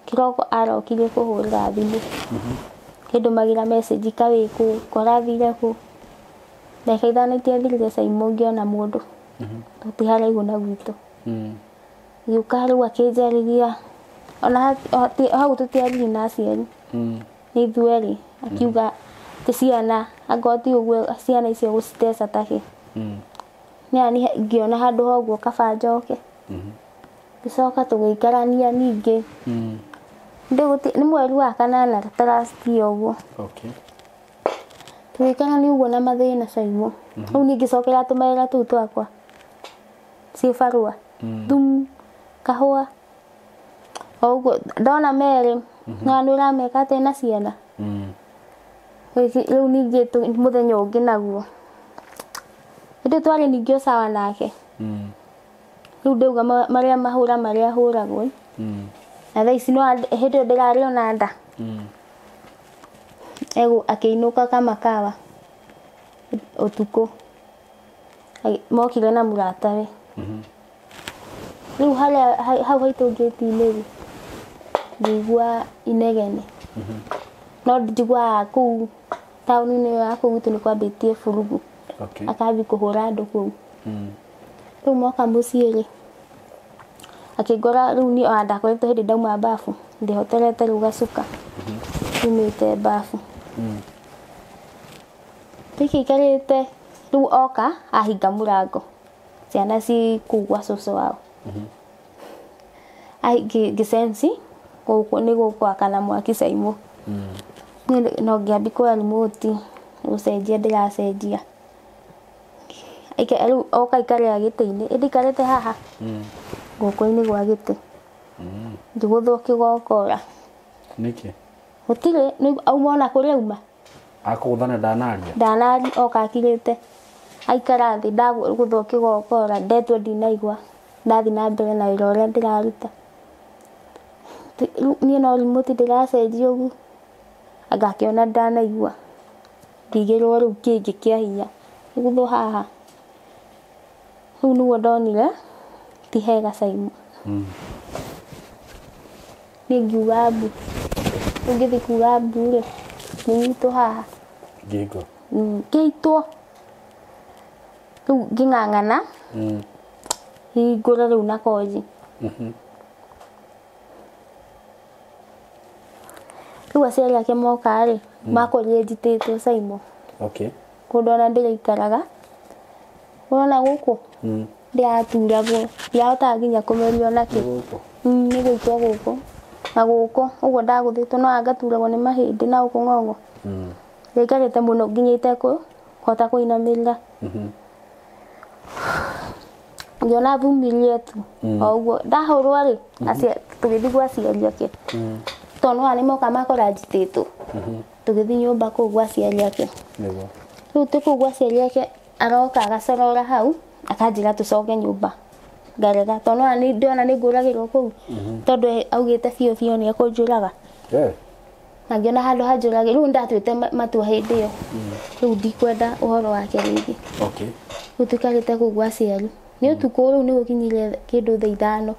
kĩroko arokire kũhũrĩra thimũ kĩndũmagĩra message kawĩkũ korathire kũ ndagĩka 5 itiathirire caimo ngĩona mũndũ tũtĩ haraihu na gwitũ gĩũka rĩu akĩnjarĩria ona hau tũtiarĩ na aciari nĩ ithuerĩ akiuga ti ciana angoti ũguo ciana icio gũciteca takĩ nĩani ngĩona handũ ha ũguo kaba njoke gicoka tugiikarania ningi ni mweri wa kanana tarastia uguo okay tugiikarania uguo na mathina caimo riu ningi cokera tumera tu twakwa si farua dum kahua uguo ndona mere na nura meka tena ciana riu ningi muthenya ungi naguo ndio twari ningi sawa nake riu ndauga maria mahura maria huragwo na thaa ici no hĩndĩ ndirarĩ ona nda akĩinũka kama kawa ũtukũ mokire na mũratawe rĩu hau haitũ ngĩti-inĩ rĩ ngĩigua inegene no njiguaga kũu taũni-inĩ ya kũu gwitũ nĩ kwambĩtie burugu akambi kũhũra andũ kũu rĩu moka mũciĩ rĩ akĩngora rĩu ni ndakoretwo hĩndĩ ndauma bafu ndihoterete rĩu gacuka umĩte bafu tũikarĩte rĩu oka ahinga mũrango ciana kũu gwa cũcũ wao ngĩcensi gũkũ nĩ gũkwakana mwaki caimũ no ngĩambi kuoya remote gũcenjia ndĩracenjia rĩu oka ikarĩra gĩtĩ-inĩ ĩndĩ ikarĩte haha gũkũ-inĩ gwa gĩtĩ ngĩgũthwo kĩgokora nĩkĩ gũtirĩ auma ona kũrĩa auma akũgũthana ndanaria oka akirĩte aikara thĩ ndagũthwo kĩgokora ndetwo ndinaigua ndathi na mbere na wĩra ũrĩa ndĩraruta niĩ no remote ndĩracenjia ũguo ngakĩona ndanaigua ngĩigĩrwo rĩu kĩngĩ kĩa hinya gũthwo haha rĩu nĩguo ndonire ti hega caimũ nĩ ngiuga mbu ngĩthi kuga mbu rĩ nĩnyitwo haha ngĩitwo rĩu ngĩng'ang'ana hingũre rĩu na koji rĩu aciari ake moka rĩ makorire njitĩtwo caimũ kũndũ ona ndĩraikaraga ũrona gũkũ ndĩraturagwo ndiahotaga nginya kũmeria nakĩ nĩ gũitwo gũkũ na gũkũ ũguo ndagũthĩtwo no ngaturagwo nĩ mahĩndĩ na gũkũ ng'ong'o ngĩikarĩte mũno nginya itekũhota kũinamĩrĩra ngĩona vumilie tu o ũguo ndahũrwo rĩ tũgĩthiĩ gwa aciari ake tondũ haha nĩmoka makora njitĩtwo tũgĩthiĩ nyũmba kũu gwa aciari ake rĩu tĩ kũu gwa aciari ake aroka agacorora hau akanjĩra tũcoke nyũmba ngarega tondũ ona ndĩona nĩ ngũragĩrwo kũu tondũ augĩte biũ biũ nĩ ekũnjũraga na ngĩona handũ hanjũragĩra rĩu ndatuĩte matua hĩndĩ ĩyo rĩu ndikwenda ũhoro wake rĩngĩ rĩu tũikarĩte kũu gwa aciari nĩ ũtukũ rĩu nĩ gũkinyire kĩndũ thaa 5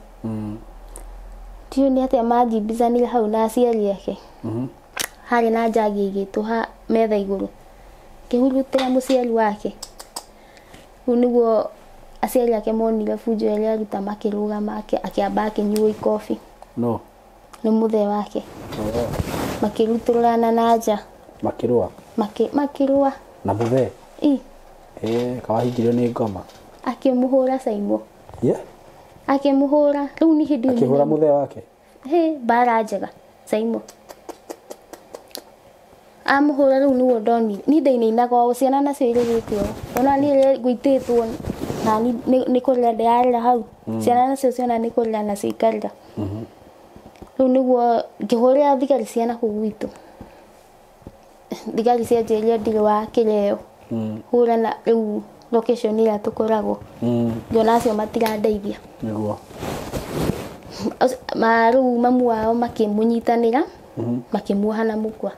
ndiũĩ nĩ atĩa manjimbicanire hau na aciari ake harĩ na njagi ĩigĩtwo metha igũrũ ngĩhurutĩra mũciari wake rĩu nĩguo aciari ake monire bunjo ĩrĩa aruta makĩrũgama akĩamba akĩnyua ikobi nĩ mũthee wake makĩrutũrana na nja makĩrũa na mũthee kawahingirio nĩ ngoma akĩmũhũra caimũ akĩmũhũra rĩu nĩ hĩndĩ akĩhũra mũthee wake mbara njega caimũ amũhũra rĩu nĩguo ndonire niĩ ndainainaga o ciana nacio irĩgĩte o ona niĩ gũitĩtwo na nĩ kũrĩra ndĩrarĩra hau ciana nacio ciona nĩ kũrĩra nacio ikarĩra rĩu nĩguo ngĩhũrĩra thigari ciana kũu gwitũ thigari cianjĩrire ndirĩ wa kĩreo hũra na rĩu location ĩrĩa tũkoragwo ngĩona acio matirandeithia rĩu mamu wao makĩmũnyitanĩra makĩmuoha na mũkwa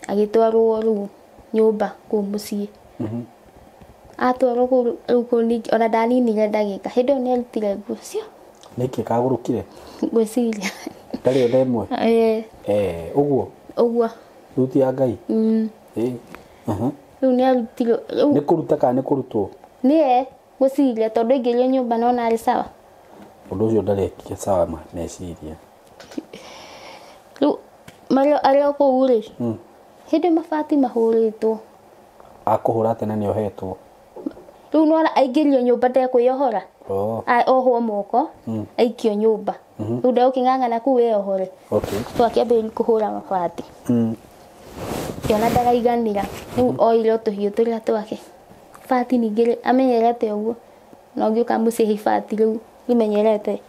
agĩtwarwo rĩu nyũmba kũu mũciĩ atwarwo rĩu ona ndaninire ndagĩka hĩndĩ ĩyo nĩ arutire nguo cio nĩkĩ kagũrũkire ngwĩciria ndarĩ ona ĩmwe ũguo rĩu ti ya Ngai rĩu nĩ arutire nĩ kũruta kana nĩ kũrutwo nĩ ngwĩciria tondũ aingĩrire nyũmba no narĩ sawa ũndũ ũcio ndarekire sawa meciria rĩu arĩ o kũu rĩ hĩndĩ mabati mahũrĩtwo akũhũra tene nĩ ohetwo rĩu no aingĩrio nyũmba ndekwĩyohora oho moko aikio nyumba ruda ukingangana kuwe ohore twakĩambĩrĩria kũhũra mabati kiona ndaraiganĩra rĩu oire tũhiũ tũrĩa twake bati ningĩ amenyerete ũguo no ngĩũka mũciĩ bati rĩu imenyerete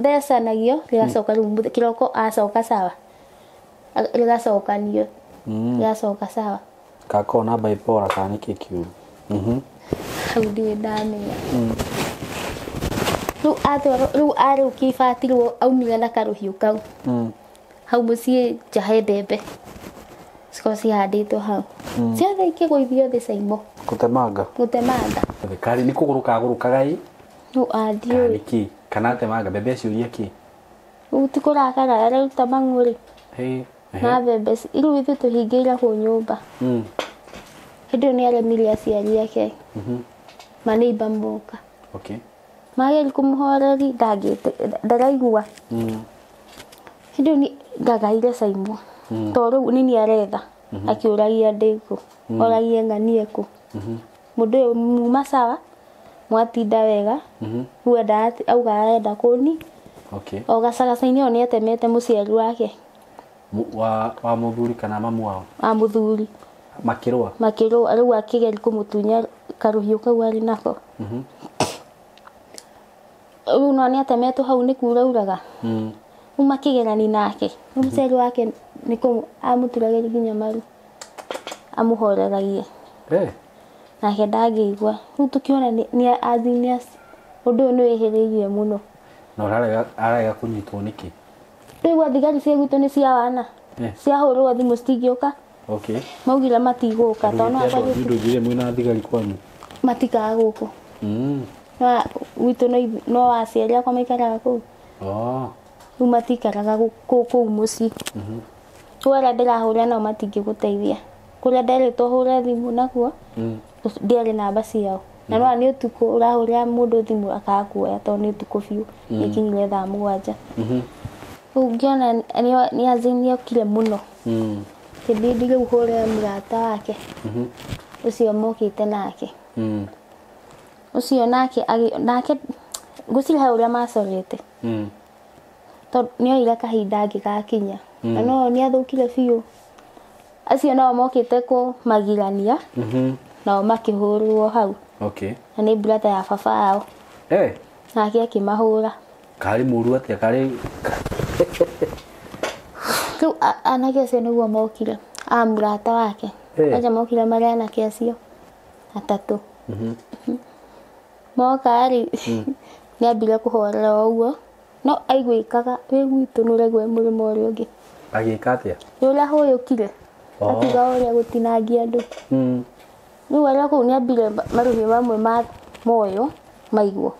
thecanagio rĩgacoka rĩu kĩroko acoka sawa rĩgacokanio rĩgacoka sawa kakona bipolar kana nĩkĩ kiuru hau ndiĩ ndamenya rĩu arĩũkia ibati rĩu aumire na karũhiũ kau hau mũciĩ njahe mbembe cikorwo cihandĩtwo hau ciothe ikĩgũithio thĩ Caimo gũtemanga thirikari nĩ kũgũrũka agũrũkaga ĩ rĩu andiũĩ nĩkĩ kana atemanga mbembe ciũria kĩ rĩu ti kũrakara araruta mang'ũrĩ na mbembe rĩu ithuĩ tũhingĩire kũ nyũmba hĩndĩ ĩyo nĩaremire aciari ake maneiba moka mageri kũmũhoreri ndaraigua hĩndĩ ĩyo ngagaire Caimo tondũ rĩu nini aretha akĩũragia ndĩkũ oragie ng'ani ekũ mũndũ ũyũ muma sawa mwatinda wega rĩu auga arenda kũni o gacagaca-inĩ ĩyo nĩatemete mũciari wake wa mũthuri kana mamu wao wa mũthuri makĩrũa rĩu akĩgeri kũmũtunya karũhiũ kau arĩ nako rĩu no nĩatemetwo hau nĩ kurauraga rĩu makĩgerani nake mũciari wake nĩ amũturagĩria nginya maru amũhoreragie nake ndangĩigua rĩu tũkĩona nĩ azinias ũndũ ũyũ nĩwĩhĩrĩirie mũno no arega kũnyitwo nĩkĩ rĩu thigari cia gwitũ nĩ cia wana ciahũrwo thimũ citingĩũka maugire matigũka tondũ mwĩna thigari kwanyu matikaga gũkũ gwitũ no aciari akwa maikaraga kũu rĩu matikaraga kũu mũciĩ rĩu arĩa ndĩrahũrĩra nao matingĩgũteithia kũrĩa nderĩtwo hũre thimũ nakuo ndĩarĩ namba ciao na no nĩ ũtukũ ũrahũrĩra mũndũ thimũ akaga kuoya tondũ nĩ ũtukũ biũ nĩkinyire thaa 7 rĩu ngĩona nĩ azinia okire mũno kĩbindi rĩu hũre mũrata wake ũcio mokĩte nake ũcio nake ngũcira ũrĩa macorete tondũ nĩoire kahinda angĩgakinya na no nĩathũkire biũ acio nao mokĩte kũmagirania nao makĩhũrwo hau na nĩ brother ya baba yao nake akĩmahũra karĩ mũru atĩa karĩ rĩu anake acio nĩguo mokire mũrata wake aja mokire marĩ anake acio atatũ moka-rĩ nĩambire kũhorera ũguo no aiguĩkaga wĩ gwitũ nĩũraigua mũrĩmo ũrĩa ũngĩ agĩka atĩa ũrĩa hũyũkire akiuga ũrĩa gũtinangia andũ rĩu arĩa kũu nĩambire marũhiũ mamwe ma moyo maigwo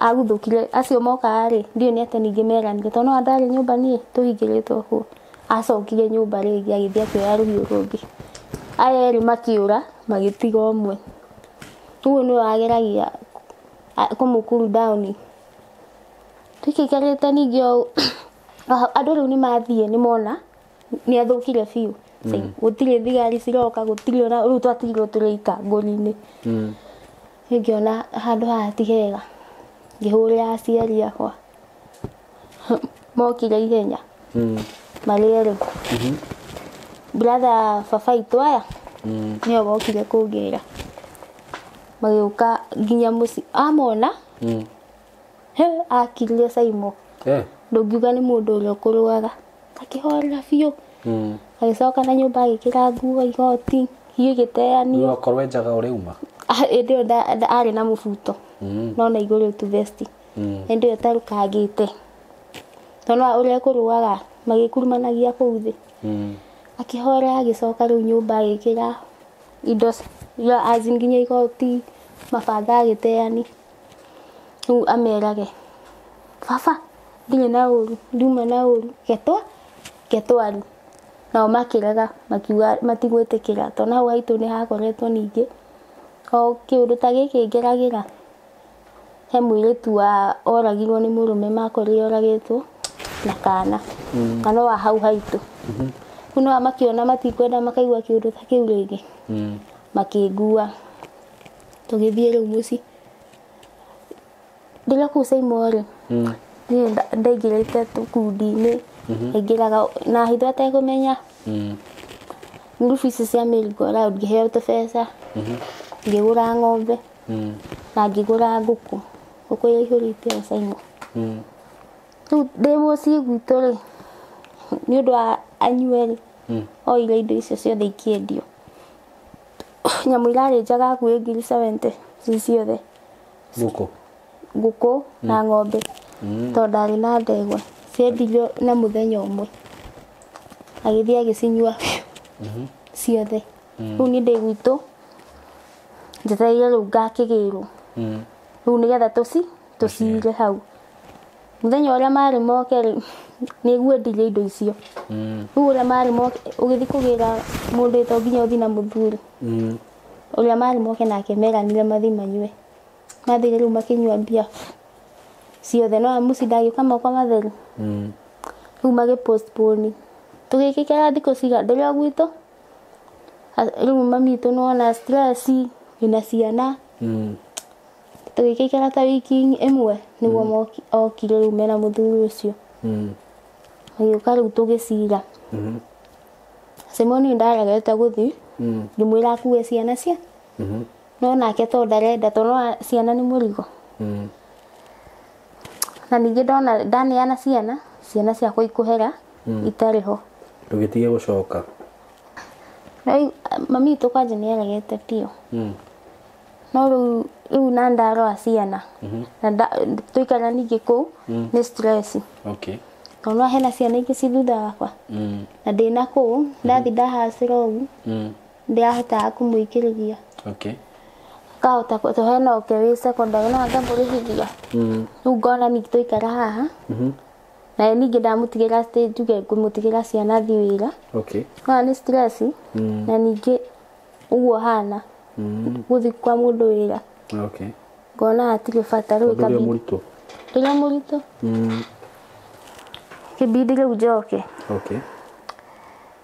agũthũkire acio moka-rĩ ndiũĩ nĩ atĩ ningĩ meranire tondũ no ndarĩ nyũmba niĩ tũhingĩrĩtwo kuo acokire nyũmba rĩngĩ agĩthiĩ akĩoya rũhiũ rũngĩ aya erĩ makĩũra magĩtiga ũmwe rĩu nĩwe wageragia kũmũkuru down tũkĩikarĩte ningĩ andũ rĩu nĩmathiĩ nĩmona nĩathũkire biũ gũtirĩ thigari ciroka gũtirĩ ona rĩu twatigirwo tũrĩika ngũri-inĩ ngĩona handũ haha ti hega ngĩhũrĩra aciari akwa mokire ihenya marĩ erĩ brother baba itũ aya nĩo mokire kũngĩra magĩũka nginya mũciĩ amona akirire Caimo ndũngiuga nĩ mũndũ ũrĩa ũkũrũaga akĩhorera biũ agĩcoka na nyũmba agĩkĩra nguo igoti hiũ igĩteanio okorwo enjaga ũrĩa uma hĩndĩ ĩyo arĩ na mũbuto no na igũrũ tu vesti hĩndĩ ĩyo tarũkangĩte tondũ ũrĩa kũrũaga magĩkurumanagia kũu thĩ akĩhorera agĩcoka rĩu nyũmba agĩkĩra indo nginya igoti mabanga agĩteani rĩu amerage baba ndirĩ na ũru ndiuma na ũru getwaru nao makĩrega makiuga matigwĩtĩkĩra tondũ hau haitũ nĩ hakoretwo ningĩ o kĩũndũ ta gĩkĩ ngeragĩra he mũirĩtu oragirwo nĩ mũrũme makorire oragĩtwo na kana kana wa hau haitũ kuno makiona matikwenda makaigua kĩũndũ ta kĩu rĩngĩ makĩngua tũgĩthiĩ rĩu mũciĩ ndira kusaimore ni ndaigirite tukundi-ini ingiraga na hitho ategumenya ngurubu ici cia merry-go-round ngiheo tubesa ngigura ng'ombe na ngigura nguku ya ihurite Saimo tu demo si gwitore ni undu wa anyueri o ile indo icio ciothe ikiendio nyamu irare njaga ku 70 ciothe nguku na ng'ombe to ndari na ndegwa ciendirio na muthenya umwe agithia agicinyua ciothe riu ni ndi gwitu njetereire riu ngakigirwo riu nigetha tucire hau muthenya uria mari moke ni gwendirie indo icio riu uria mari moke ugithi kugira mundu to nginya uthi na muthuri uria mari moke nake meranire mathi manyue mathire riu makinyua mbia ciothe no mucindagi kama kwa matheru riu magi postpone tugikikira thiko ciga ndiria gwitu riu mami tu nona stress ina ciana tugikikira ta wiki imwe niguo okire riu mena muthuri ucio agiuka riu tugicira Simoni ndaregete guthi ngimwira akuwe ciana cia no nake to ndarenda to no ciana ni murigo na ningi ndona ndaneana ciana ciakwa ikuhera itariho tugitige gucoka mami tu kwanje ni aregete pio no riu na ndaro ciana na tuikara ningi ku ni stress to no hena ciana ingi cithutha wakwa na ndina ku ndathi ndahacira ugu ndiahota kumuikiriria kahota to hena okewi secondary na ngamurihithia riu ngona ningi tuikara haha na ningi ndamutigira stage tuge kumutigira ciana thi wira no ni stress na ningi uguo hana guthi kwa mundu wira ngona atire bata riu kabidi ndiria murito kibidi riu njoke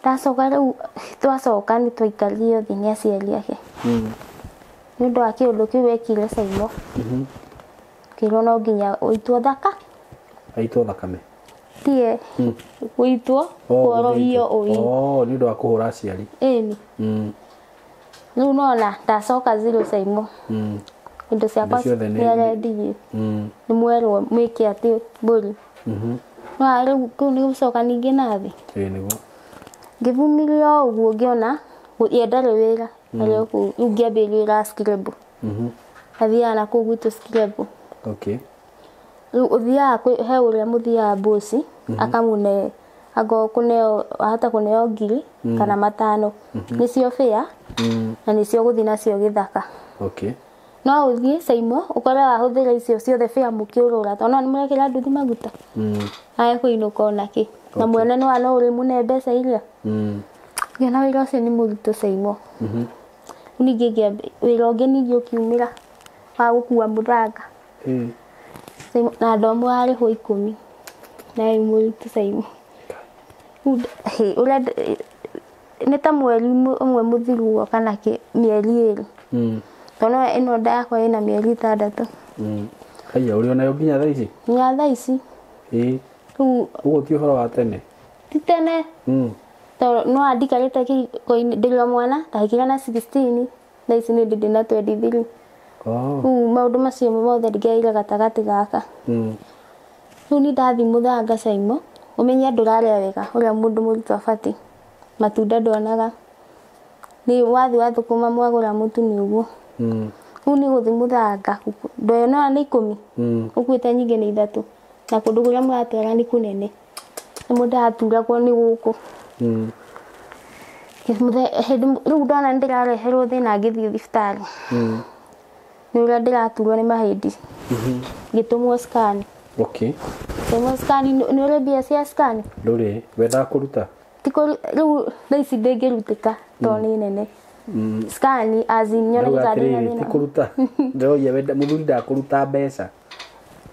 ndacoka riu twacoka ni twaikario thi ni aciari ake ni undu wa kiundu kiu wekire Saimo kiro no nginya uitwo thaka aitwo thakame tie uitwo kuorohio ui ni undu wa kuhura aciari ni riu nona ndacoka zero Saimo indo ciakwa niarendirie ni mwerwo mwike ati mburi no riu kuu ni gucoka ningi nathi niguo ngivumiria uguo ngiona yendare wira ario ku ngiambirira scrabble athiana ku gwitu scrabble uthia he uria muthia bosi akamune ago kuneo hata kuneo ngiri kana matano nicio fea na nicio guthi nacio githaka no uthie Saimo ukora wahuthira icio ciothe fea mukiurura to no ni murekira nduthi maguta aya kuinuka onaki na mwene no ano uri mune mbeca iria ngena wira ucio ni murito Saimo ningi wira ungi ningi ukiumira wa gukua muthanga Saimo na ndomo ari ho 10 na murito Saimo ura neta mweri umwe muthiru kana ki mieri iri tono ino nda yakwa ina mieri 6 haya uri onayo nginya thaa ici ugo ti uhoro wa tene ti tene to no andikarite ki ndiro mwana ndahikira na 16 thaa ici ni ndindi na 23 maundu macio mothe ndigeire gatagati gaka riu ni ndathi muthanga Saimo umenye nduraria wega uria mundu murito abati matunda ndonaga ni wathi wathukuma mwagura mutu ni uguo riu ni guthi muthanga ndoyo no ni 10 ukuite nyingi ni 3 na kundu kuria muratwara ni kunene mundu aturagwo ni guku riu ndona ndirareherwo thina ngithii thibitari ni uria ndiraturwo ni mahindi gitumwo scan Saimo scan ni uria bia cia scan nduri wenda kuruta tiko riu thaisi ndingirutika to ni nene scan azinyona igari na tikuruta ndo ye wenda muthuri ndakuruta mbeca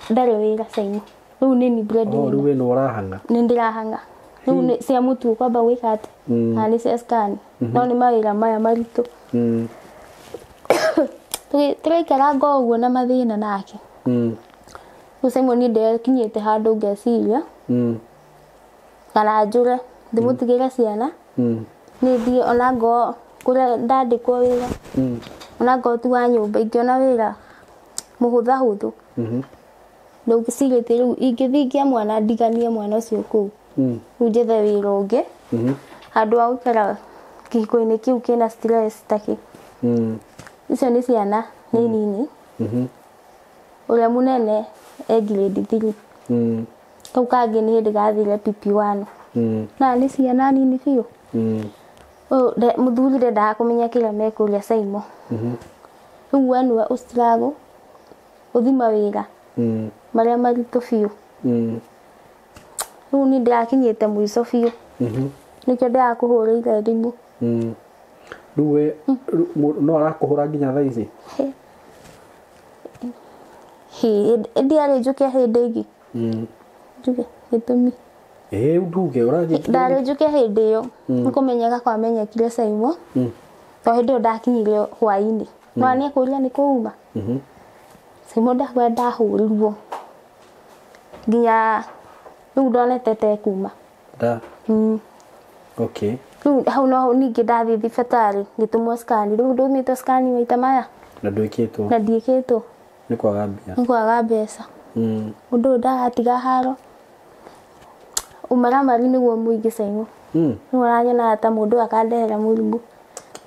ndare wira Saimo riu ni bread riu we no urahanga ni ndirahanga riu ni cia mutu kwamba gwikate na ni cia scan no ni mawira maya marito turaikara ngo uguo na mathina nake Simon ni ndekinyite handu ngeciria kana njure ndimutigire ciana ni thie ona ngo kuria ndandikwo wira ona ngo tuwa nyumba ingiona wira muhutha huthu ndu gicirite riu ingithingia mwana ndiganie mwana ucio kuu unjethe wira ungi handu wa gukara kihiko-ini kiu kina stress taki icio ni ciana ni nini uria munene e grade 3 kau kangi ni hindi gathire PP1 na ni ciana nini biu muthuri ndendaga kumenya kiria mekuria Simon riu we niwe ustrago uthima wira maria maritu biu riu ni ndirakinyite mwico biu nikio ndirakuhurire thimu riu we no arakuhura nginya thaa ici ndiari njuke hindi ingi njuke gitumi nduge uragi ndari njuke hindi iyo nikumenyeka kwamenyekire Simon to hindi ndakinyire hwaini no ni kuria ni kuuma Simon ndagwenda hurirwo nginya riu ndonete te kuma da okay riu hau no ningi ndathi thibitarĩ ngitumwo scan riu ndumite scan maita maya na ndwikitwo ni kwaga mbeca undu ndagatiga haro umaramari niguo muingi Simon ni uranyona ata mundu akandehera murimu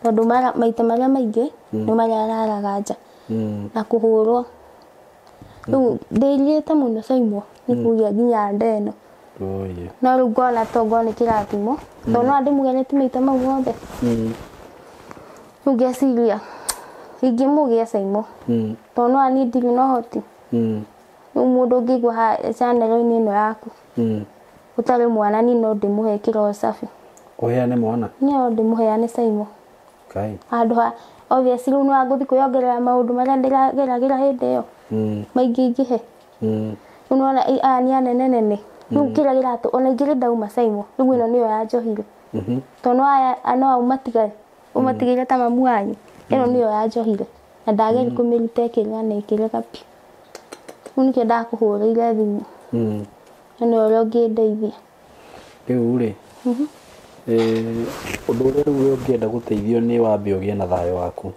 tondu maita maria maingi ni maria araraga nja na kuhurwo riu ndirite muno Simon ni kugia nginya ndeno no riu ngona to ngone kirathimo to no ndimugenete maita mau mothe riu ngeciria ingimugia Simon to no ani ndiri no hoti riu mundu ngigwa ha channel-ini ino yaku utari mwana ni no ndimuhe kiro safi uheane mwana no ndimuheane Simon kai handu ha obviously no aguthi kuyongerera maundu maria ndirageragira hindi iyo maingi ingihe unaona ani anene riu kira giratu ona ingiri ndauma Simon riu ino niyo yanjohire to no aya no umatigire ta mamu wanyu ino niyo yanjohire na ndageri kumiruta ikirira na ikirira pi unike ndakuhurire thimu ni uria ungindeithia riu ri undu uria riu ungienda guteithio ni wambe ugie na thayo waku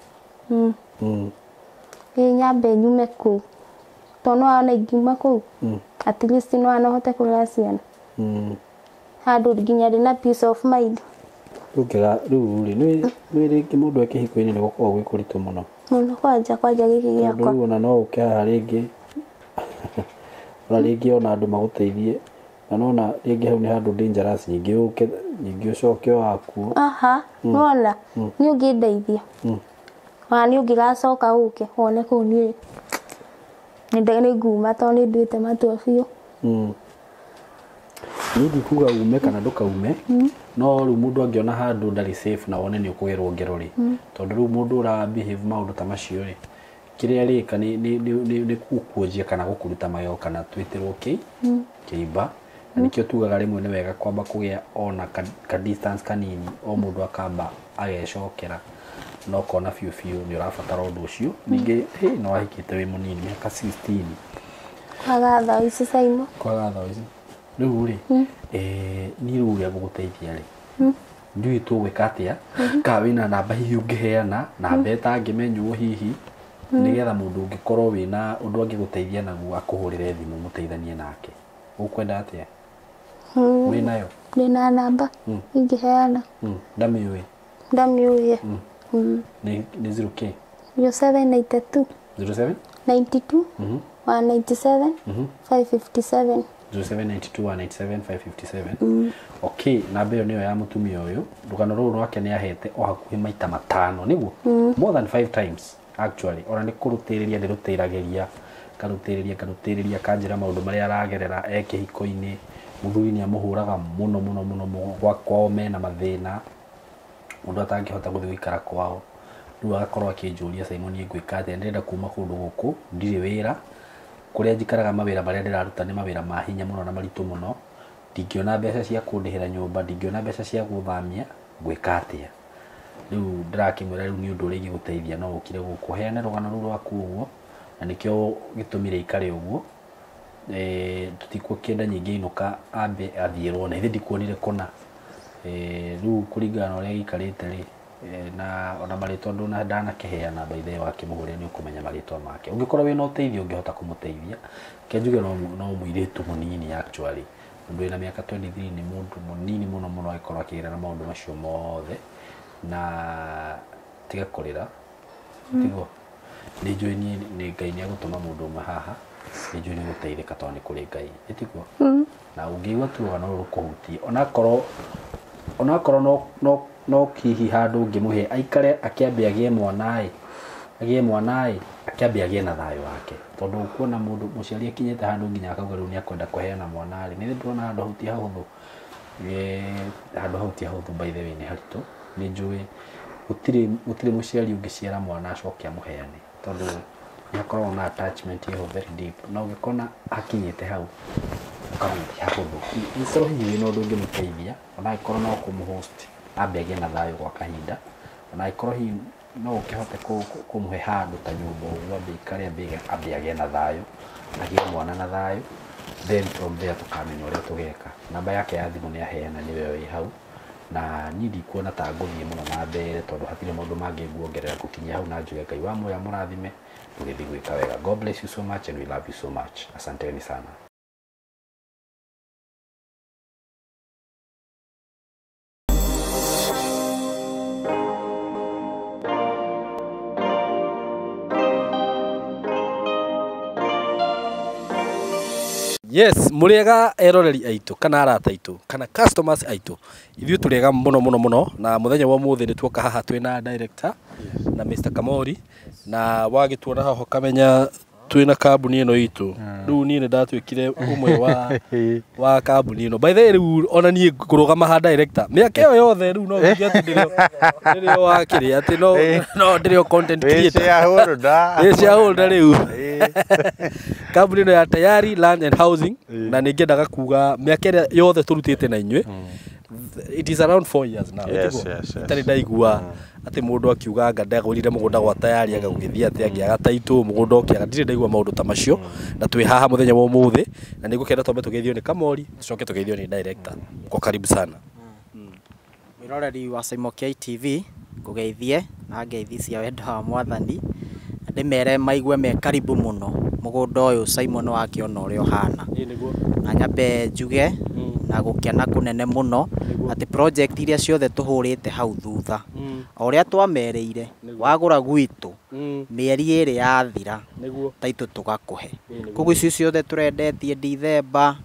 nyambe nyume kuu to no ana ingiuma kuu at least no anohote kurera ciana handu nginya ndina peace of mind riu ri ni ringi mundu ekihiko-ini ni gukorwo gwi kuritu muno kwanja giki giakwa riu ona no uke haha ringi ona ringi ona andu maguteithie na nona ringi hau ni handu dangerous nyingi ucoke waku nona ni ungindeithia ni ungigacoka uke wone kuu ni ni nguma to ni nduite matua biu ni ndikuga ume kana ndukaume no riu mundu angiona handu ndari safe na wone ni ukugerwo ngero ri tondu riu mundu ura behave maundu ta macio ri kiria rika ni kukuonjia kana gukuruta mayo kana twitirwo kiimba na nikio tugaga rimwe ni wega kwamba kugia ona ka distance kanini o mundu akamba agecokera no kona fiu ni urabatara undu ucio ningi no ahikite wi munini miaka 16 kwaga thaa ici Simon riu ri ni riu ria guguteithia ri ndui tugwika atia ka wina namba hihi ungiheana namba etangimenywo hihi nigetha mundu ungikorwo wina undu angiguteithia naguo akuhurire thimu muteithanie nake ukwenda atia winayo ndina namba ingiheana ndamiuye ni 0k 0792 92 197 557 0792197557 okay namba iyo niyo ya mutumia uyu rugano ruru rwake ni ahete o hakuhi maita matano niguo more than 5 times actually ora ni kurutiriria ndirutiragiria karutiriria kanjira maundu maria aragerera ekihiko-ini muthuri ni amuhuraga muno kwao mena mathina mundu atangihota guthi gwikara kwao riu agakorwo akinjuria Simon ni ngwika atia ndirenda kuma kundu guku ndiri wira kuria njikaraga mawira maria ndiraruta ni mawira ma hinya muno na maritu muno ndingiona mbeca cia kundihira nyumba ndingiona mbeca cia guthamia ngwika atia riu ndirakimwira riu ni undu uri giguteithia no ukire gukuheana rugano ruru rwaku uguo na nikio gitumire ikare uguo tutikuo kienda nyingi inuka ambe athirwo na hithi ndikuonire kona riu kuringana uria gikarite ri na ona maritwa ndona ndana kiheana baithe wa kimuhuria ni ukumenya maritwa make ungikorwo wina uteithio ungihota kumuteithia kenjuge no muiritu munini actually mundu ina miaka 23 ni mundu munini muno aikorwo akira na maundu macio mothe na tiga kurira tigo ni njui ni Ngai ni agutuma mundu umwe haha ni njui ni guteithika tondu ni kuri Ngai itigo na ungiigua tu no rukuhutie onakorwo no kihi handu ngimuhe aikare akiambe agie mwanae akiambe agie na thayo wake tondu kuona mundu muciari akinyete handu nginya akauga riu ni akwenda kuheana mwanari ni ndona handu hutia huthu handu hutia huthu by the way ni haritu ni njui gutire muciari ungiciara mwana acokia muheane tondu ni akorwo na attachment yo very deep no ngikona akinyete hau ukamwithia huthu ikorwo hihi no ndungi muteithia ona ikorwo no kumuhost ambe agie na thayo gwa kahinda ona ikorwo hihi no ukihote kumuhe handu ta nyumba uguo ambe ikare ambe agie na thayo agie mwana na thayo then from there tukamenya uria tugeka namba yake ya thimu ni aheana ni wewe hau na nidi kuona ta nguthie muno na mbere tondu hatire maundu mangi nguongerera gukinyia hau na njuge Ngai wa moya murathime tugithi gwika wega. God bless you so much and we love you so much. Asanteni sana. Yes, muriega eroreri aitu kana arata aitu kana customers aitu ithuĩ tũrĩega mũno na mũthenya wa mũthĩ nĩ tuoka haha twĩna director na Mr. Kamori na wagĩtuona haho kamenya twĩna kambuni ĩno itũ rĩu niĩ nĩ ndatwĩkire ũmwe wa kambuni ĩno by the way rĩu ona niĩ ngũrũgama ha director mĩaka ĩyo yothe rĩu no nginya ndĩrĩo wakĩrĩ atĩ no ndĩrĩo content creator shareholder rĩu kambuni ĩno ya Tayari Land and Housing na nĩ ngĩendaga kuga mĩaka ĩrĩa yothe tũrutĩte na inyuĩ it is around 4 years now itarĩ ndaigua ati mundu akiuga anga ndagurire mugunda gwa Tayari agagithia ati angiaga taitu mugunda okiaga ndire ndaigua maundu ta macio na twi haha muthenya wa umuthi na nigukenda tombe tugeithio ni Kamori tucoke tugeithio ni director kwa karibu sana miroreri wa Saimokia TV kugeithie na ngeithi cia wendo wa mwathani ndimere maigue me karibu muno mugunda uyu Simon wakiona urio hana na nyambe njuge na gukena kunene muno ati project iria ciothe tuhurite hau thutha oria twamereire wagura gwitu mieri iri yathira taitu tugakuhe kugu icio ciothe turendetie December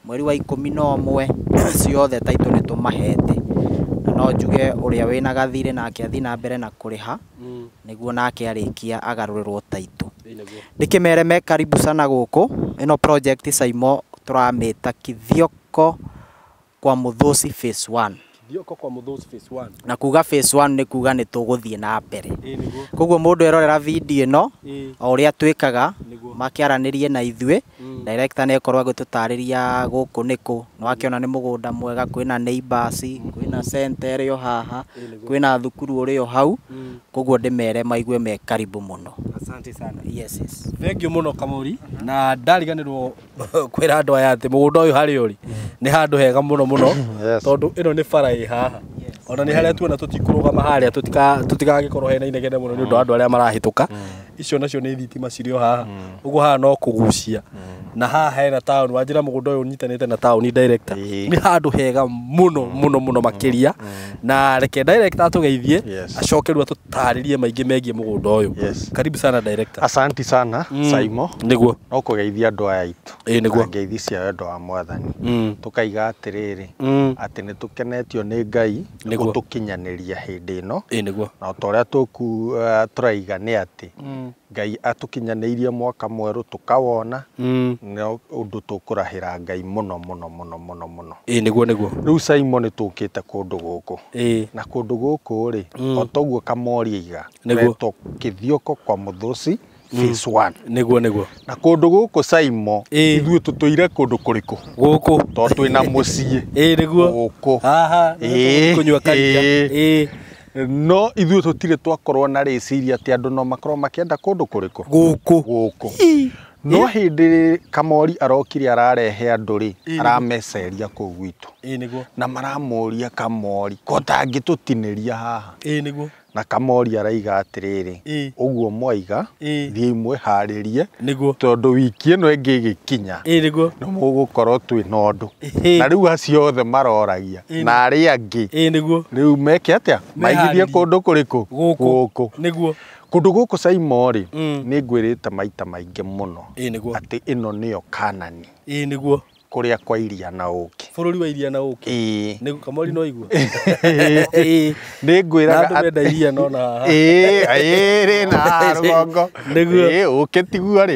mweri wa 11 ciothe taitu ni tumahete na no njuge uria wina gathire nake athi na mbere na kuriha niguo nake arikia agarurirwo taitu ndikimere me karibu sana guku ino project Saimo turamita Kithioko kwa Muthusi phase 1 Kithioko kwa Muthusi phase 1 na kuga phase 1 ni kuga ni tuguthie na mbere koguo mundu erorera video ino uria twikaga makiaranirie na ithuĩ director ne korwa gututariria guku niku no akiona ni mugunda mwega kwina neighbors kwina center yo haha kwina thukuru urio hau koguo ndimere maigue me karibu muno. Asante sana. Yes. Thank you muno Kamori na ndariganirwo kwira andu aya ati mugunda uyu hari uri ni handu hega muno tondu ino ni bara i haha ona ni haria tuona tutikurugama haria tutigagikorwo hena inegene muno ni undu andu aria marahituka icio nacio ni thitima cirio haha uguo haha no kugucia na haha hena town wanjira mugunda uyu nyitanite na town director ni handu hega muno makiria na reke director atugeithie acokerwa tutaririe maingi megie mugunda uyu karibu sana director. Asante sana Saimo niguo no kugeithia andu aya itu niguo ngeithi cia wendo wa mwathani tukaiga atiriri ati ni tukenetio ni Ngai gutukinyaniria hindi ino niguo na utoria tuku turaiga ni ati Ngai atukinyanirie mwaka mweru tukawona no undu tukurahira Ngai muno niguo riu Saimo ni tukite kundu guku na kundu guku ri otoguo Kamori iga niguo Kithioko kwa Muthusi phase 1 niguo na kundu guku Saimo ithuĩ tutuire kundu kuriku guku to twina mucie niguo guku haha kunywa karia no ithuĩ tutire twakorwo na reciria ati andu no makorwo makienda kundu kuriku guku no hindi Kamori arokire ararehe andu ri arameceria ku gwitu niguo na maramoria Kamori ko tangitutiniria haha niguo na Kamori araiga atiriri uguo mwaiga thii imwe haririe niguo tondu wiki ino ingi gikinya niguo no mugukorwo twi nondu na riu acio othe maroragia na ari angi niguo riu meke atia maigithie kundu kuriku guku niguo kundu guku Saimo ri ni ngwirite maita maingi muno niguo ati ino niyo Kanani niguo kuria kwa iria na uki bururi wa iria na uki niguo Kamori no igua ni ngwiraga na ndenda iria no na ri na rugongo niguo uki tigua ri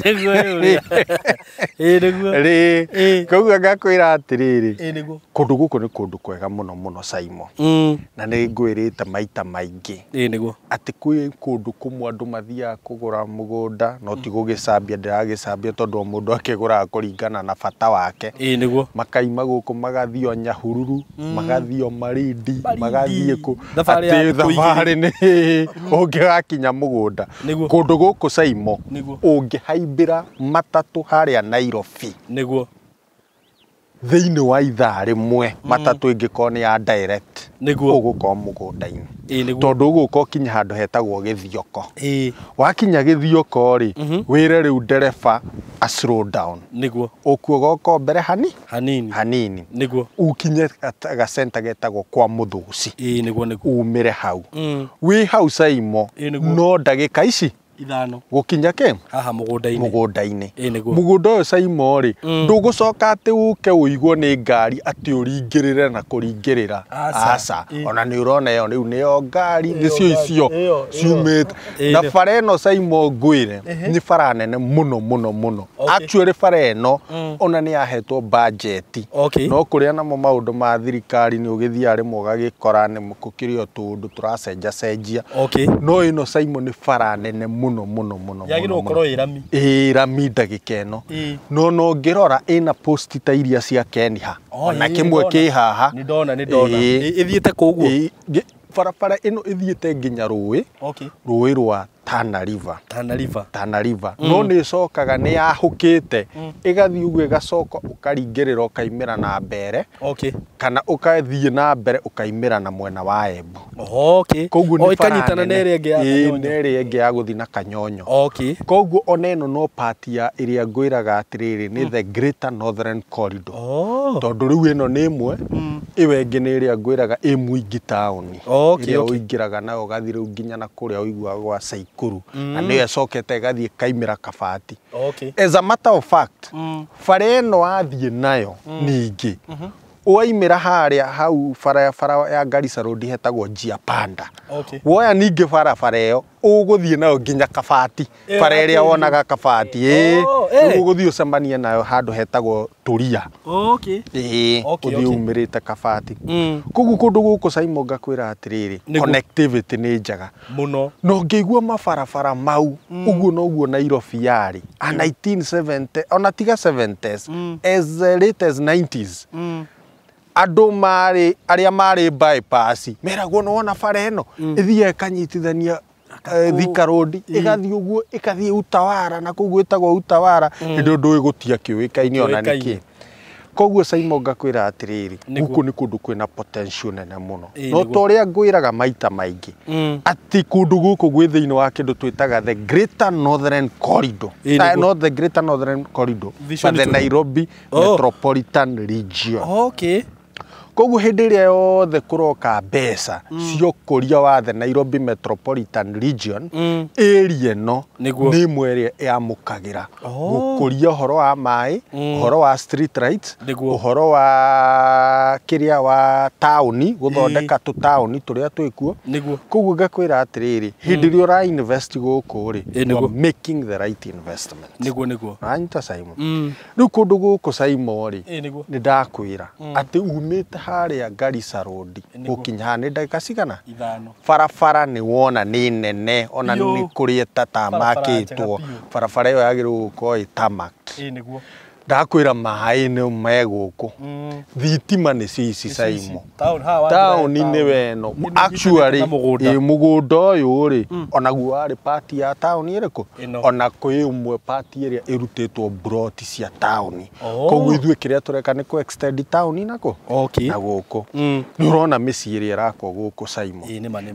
niguo ri koguo ngakwira atiriri niguo kundu guku ni kundu kwega muno muno Saimo na ni ngwirite maita maingi niguo ati kwi kundu kumwe andu mathia kugura mugunda no ti gugicambia ndiragicambia tondu mundu akigura kuringana na bata wake niguo makaima guku magathio Nyahururu magathio Marindi magathie ku thabari ni ungigakinya mugunda kundu guku Saimo ungihaimbira matatu haria Nairobi niguo thiini wa ithaa rimwe matatu ingikoni ya direct niguo uguko mugunda-ini tondu uguko kinya handu hetagwo Githioko wakinya Githioko ri wire riu ndereba a slow down niguo ukuo goko mbere hanini niguo ukinye ga center getagwo kwa Muthuci niguo umire hau wi hau Saimo no ndagika ici ithano gukinya ke haha mugunda-ini mugunda uyu Saimo ri ndugucoka ati uke uigwo ni ngari ati uringirire na kuringirira aca ona ni urona yo riu niyo ngari nicio icio ciumite na bara ino Saimo ngwire ni bara nene muno actually bara ino ona ni yahetwo budget no kuria namo maundu ma thirikari ni ugithia rimwe ugagikora ni mukukirio tundu turacenjia no ino Saimo ni bara nene muno yagirwo korwo irami rami ndagika ino no ngirora ina post ta iria cia Kenya ona kimwe ki haha ni ndona ithiete kuguo barabara ino ithiete nginya ruwi rwa Tana River no ni cokaga ni yahukite igathii uguo igacoka ukaringirira ukaimira na mbere kana ukathii na mbere ukaimira na mwena wa Embu koguo ni ikanyitana na iri ingi ya guthi na Kanyonyo koguo ona ino no part ya iria ngwiraga atiriri ni the Greater Northern Corridor tondu riu ino ni imwe iwe ingi ni iria ngwiraga Mwingi town iria uingiraga nayo ugathi riu nginya na kuria uigua gwa Saikuru na niyo ecokete gathie kaimira Kabati as a matter of fact bara ino athie nayo ningi waimira haria hau bara ya Garissa Road hetagwo Njia Panda woya ningi bara iyo uguthie nayo nginya Kabati bara iria wonaga Kabati uguthie ucemanie nayo handu hetagwo Turia uthie umirite Kabati koguo kundu guku Saimo ngakwira atiriri connectivity ni njaga muno no ngigua mabarabara mau uguo no guo Nairobi yari a 1970 ona tiga 70s as late as 90s andu mari aria mari bypass meragwo no wona bara ino ithie kanyitithania Thika Road igathie uguo ikathie Utawara na kuguo itagwo Utawara ndio ndu gutia kiwikaini ona niki koguo Saimo ngakwira atiriri guku ni kundu kwina potential nene muno no toria ngwiraga maita maingi ati kundu guku gwi thiini wa kindu twitaga the Greater Northern Corridor not the Greater Northern Corridor but the Nairobi Metropolitan Region koguo hindi iria yothe kuroka mbeca cio kuria wa the Nairobi Metropolitan Region area no ni imwe iria yamukagira gukuria uhoro wa mai uhoro wa street lights uhoro wa kiria wa town guthondeka tu town turia twikuo koguo ngakwira atiriri hindi iria ura invest guku ri making the right investment niguo anyita Saimo riu kundu guku Saimo ri ni ndakwira ati umite haria Garissa Road gukinya ni ndagika cigana barabara ni wona ni nene ona ni kurieta tamakitwo barabara iyo yagirwo gukorwo itamak ndakwira maĩ nĩ megũkũ thitima nĩ cici Saimo town nĩ weno actually mũgũnda ũyũ rĩ onaguo warĩ part ya town ĩrĩkũ ona kwĩ ũmwe part ĩrĩa ĩrutĩtwo broti cia town koguo ithuĩ kĩrĩa tũreka nĩ kũ extend town nako na gũkũ nĩ ũrona mĩciĩ ĩrĩa ĩrakwo gũkũ Saimo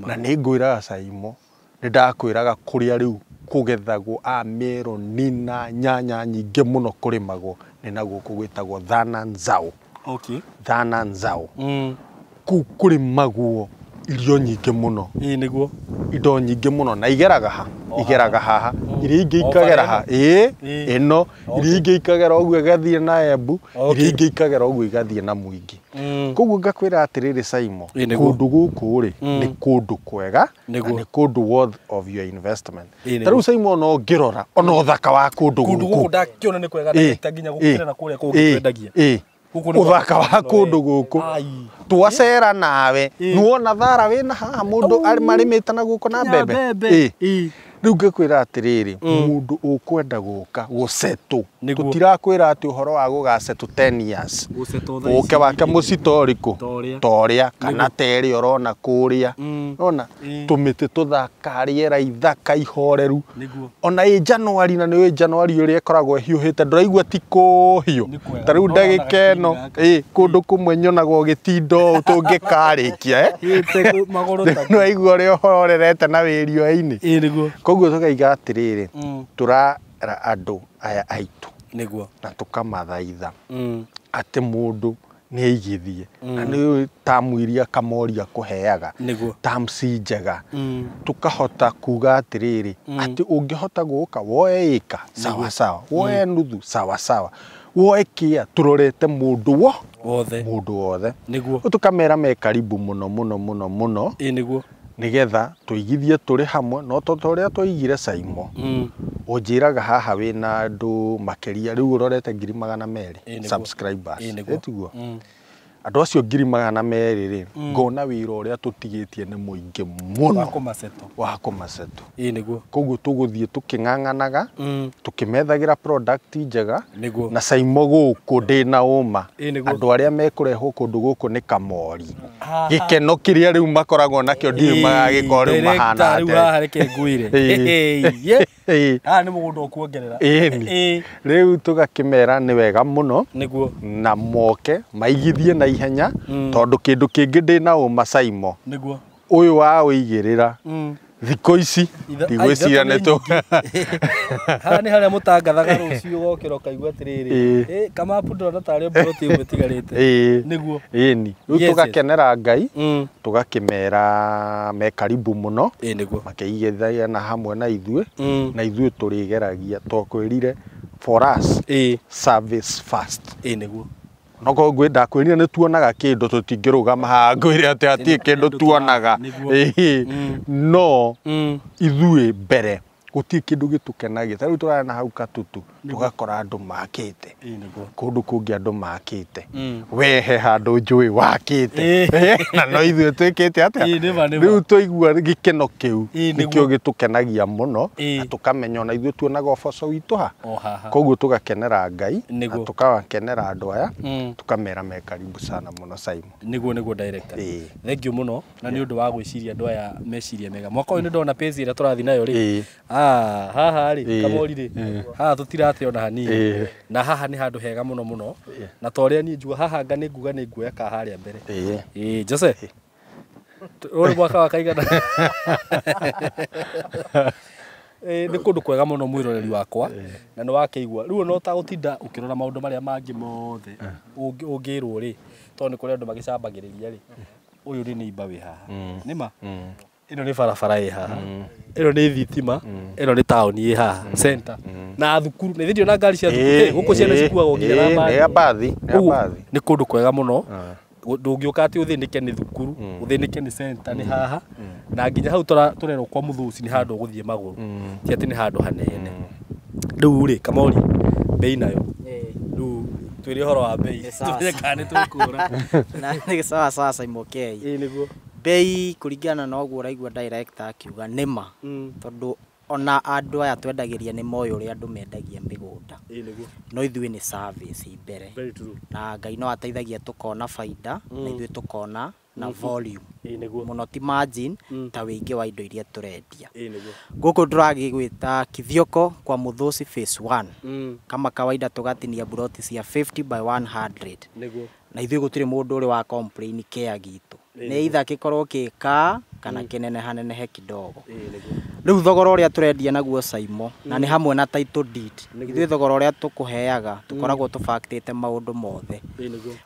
na nĩ ngwĩraga Saimo nĩ ndakwĩraga kũrĩa rĩu kũgethagwo ameroni na nyanya nyingĩ mũno kũrĩmagwo nĩ na gũkũ gwĩtagwo Thana Nzau Thana Nzau kũu kũrĩmagwo irio nyingĩ mũno nĩguo indo nyingĩ mũno na igeraga haha iria ingĩ ikagera ha ĩno iria ingĩ ikagera ũguo igathiĩ na Embu iria ingĩ ikagera ũguo igathiĩ na Mwingi koguo ngakwĩra atĩrĩrĩ Saimo kũndũ gũkũ rĩ nĩ kũndũ kwega na nĩ kũndũ worth of your investment tarĩu Saimo no ngĩrora ona ũthaka wa kũndũ gũkũ ndakĩona nĩ kwega na nginya gũkĩra na kũrĩa kũngĩendagia uthaka wa kũndũ gũkũ twacera nawe nuona thara wĩna haha mũndũ marĩmĩte na gũkũ na mbembe rĩu ngakwĩra atĩrĩrĩ mũndũ ũkwenda gũka gũsetũ tũtirakwĩra atĩ ũhoro wa gũgasetũ 10 years ũke wake mũcito ũrĩkũ torĩa kana terĩ ũrona kũrĩa ona tũmĩtĩ tũthaka rĩera ithaka ihoreru ona January na nĩ January ũrĩa ĩkoragwo hiũhĩte ndũraigua ti kũhiũ ta rĩu ndagĩka ĩno kũndũ kũmwe nyonaga ũgĩtinda tũngĩkarĩkia nĩ waigua ũrĩa ũhorerete na wĩrio-inĩ koguo tũkaiga atĩrĩrĩ tũrara andũ aya aitũ nĩguo na tũkamathaitha atĩ mũndũ nĩ aigithie na nĩ tamu iria Kamoria kũheaga tamsi njega tukahota kuga atĩrĩrĩ atĩ ũngĩhota gũka woe ĩka sawa sawa woe nuthu sawa sawa woe kĩa tũrorete mũndũ wothe nĩguo tũkamera me karibu mũno nĩguo nigetha tuigithie turi hamwe no totoria twaigire Saimo unjiraga haha wina andu makeria riu urorete 200 subscribers etiguo andu acio 200 ri ngona wira uria tutigitie ni muingi muno wa kumaseto niguo koguo tuguthie tukinganganaga tukimedhagira product njega na Saimo guku ndina uma andu aria mekurehwo kundu guku ni Kamori gikeno kiria riu makoragwo nakio ndiu magagiko riu mahana riu haha reke nguire ni mugundu okuongerera riu tugakimera ni wega muno niguo na moke maigithie na ihenya tondu kindu kingi ndina uma Saimo niguo uyu wa uigirira thiko ici ndigwicira netu ha ni haria mutangathaga rucio gokiro kaigua atiriri kama pundora tari broti umetigarite niguo ni riu tugakenera Ngai tugakimera me karibu muno makeigithia na hamwe na ithuĩ turigeragia twakwirire for us service first niguo noko ngwenda kwĩrira nĩ tuonaga kĩndũ tũtingĩrũgama haha ngwĩre atĩ hatirĩ kĩndũ tuonaga no ithuĩ mbere guti kindu gitukenagia tariu turana hau Katutu tugakora andu makite kundu kungi andu makite wehe handu njui wakite na no ithuĩ twikite atia riu tuigua gikeno kiu nikio gitukenagia muno na tukamenya na ithuĩ tuonaga uboco witu ha koguo tugakenera Ngai na tukakenera andu aya tukamera me karibu sana muno Saimo niguo director thank you muno na ni undu wa gwiciria andu aya meciria mega mwaka uyu ndona page ira turathi nayo ri haha ri Kamori ri haha tutirate ona hanini na haha ni handu hega muno na toria ni njua haha ngani nguga ni nguoya ka haria mbere Jose uri mwaka wa kaigana ni kundu kwega muno mwiroreri wakwa na ni wakeigua riu no ta gutinda ukirora maundu maria mangi mothe ungirwo ri to ni kuri andu magicambagiriria ri uyu ri ni imba wi haha nima ino ni barabara ĩ haha ino ni thitima ino ni town ĩ haha center na thukuru ni thidio na ngari cia thukuru guku ciana cikuagwo nginya na bathi ni kundu kwega muno ndungiuka ati uthinike ni thukuru uthinike ni center ni haha na nginya hau turerwo kwa muthuci ni handu guthie maguru ti ati ni handu hanene riu ri Kamori bei nayo riu twiri horo wa bei tukane tukura na ni sawa sawa Saimo K niguo bei kuringana na uguo raigua director akiuga nima tondu ona andũ aya twendagĩria nĩ moĩ ũrĩa andũ mendagia mĩgũnda nĩguo no ithuĩ nĩ service mbere very true na Ngai no ateithagia tũkona baida na ithuĩ tũkona na volume nĩguo mũno ti margin ta wĩingĩ wa indo iria tũrendia nĩguo gũkũ tũragĩgwĩta Kithioko kwa Muthosi phase 1 kama kawaida tũgatinia buroti cia 50 by 100 nĩguo na ithuĩ gũtirĩ mũndũ ũrĩ wa complain kĩa gitu nĩ either gĩkorwo kĩka kana kĩnene hanenehe kidogo rĩu thogora ũrĩa tũrendia naguo Saimo na nĩ hamwe na title deed ithuĩ thogora ũrĩa tũkũheaga tũkoragwo tũfactĩte maũndũ mothe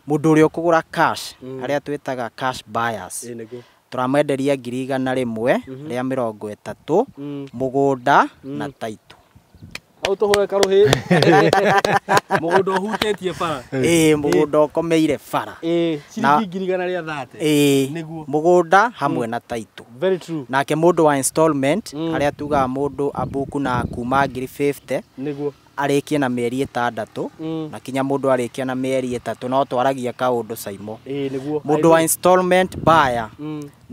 mũndũ ũrĩa ũkũgũra cash arĩa twĩtaga cash buyers tũramenderia 100,000 rĩa 30 mũgũnda na title au tũhũre karũhĩ mũgũnda ũhutĩtie bara mũgũnda ũkomeire bara ciringi 130 nĩguo mũgũnda hamwe na title very true nake mũndũ wa installment arĩa tugaga mũndũ abuku na kuma 50 nĩguo arĩkie na mĩeri 6 na kinya mũndũ arĩkia na mĩeri 3 no twaragia kaũndũ Saimo nĩguo mũndũ wa installment buyer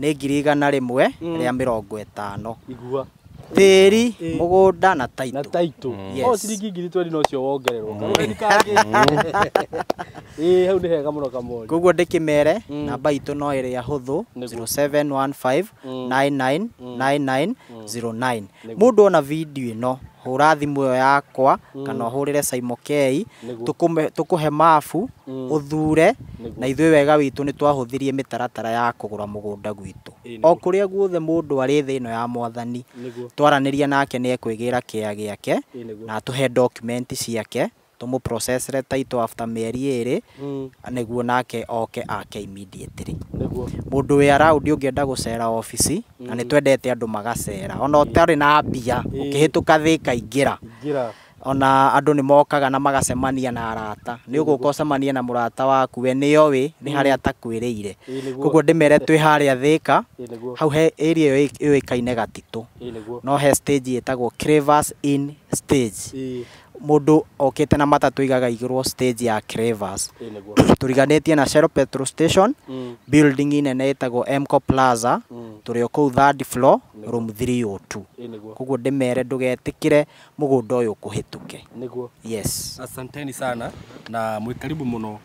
nĩ 100,000 rĩa 50 igua tĩri mũgũnda na title o ciringi 20 no cio wongererwo karũhĩ kangĩ hau nĩ hega mũno kamori koguo ndĩkĩmere namba itũ no ĩrĩa hũthũ 0715999909 mũndũ ona video ĩno hũra thimũ ĩyo yakwa kana ũhũrĩre Saimo K tũkũhe mabu ũthure na ithuĩ wega witũ nĩ twahũthirie mĩtaratara ya kũgũra mũgũnda gwitũ o kũrĩa guothe mũndũ arĩ thĩ ĩno ya Mwathani twaranĩria nake nĩ ekwĩgĩra kĩya gĩake na tũhe document ciake tũmũ processre title after mĩeri 2 nĩguo nake oke ake immediately mũndũ wĩ around ũngĩenda gũcera ofici na nĩ twendete andũ magacera ona ũtarĩ na mbia ũkĩhĩtũka Thĩka ingĩra ona andũ nĩ mokaga na magacemania na arata nĩ ũgũka ũcemania na mũrata waku we nĩ oĩ nĩ harĩa atakwĩrĩire koguo ndĩmere twĩ harĩa Thĩka hau he area ĩyoĩkaine Gatitũ no he stage ĩtagwo Crevas in stage mũndũ okĩte na matatũ igaga igũrwo stage ya Crevas tũriganĩtie na Shell petrol station building nene ĩtagwo Emco Plaza tũrĩ kũu 3rd floor room 302 koguo ndĩmere ndũgetĩkĩre mũgũnda ũyũ kũhĩtũke yes asanteni sana na mwĩ karibu mũno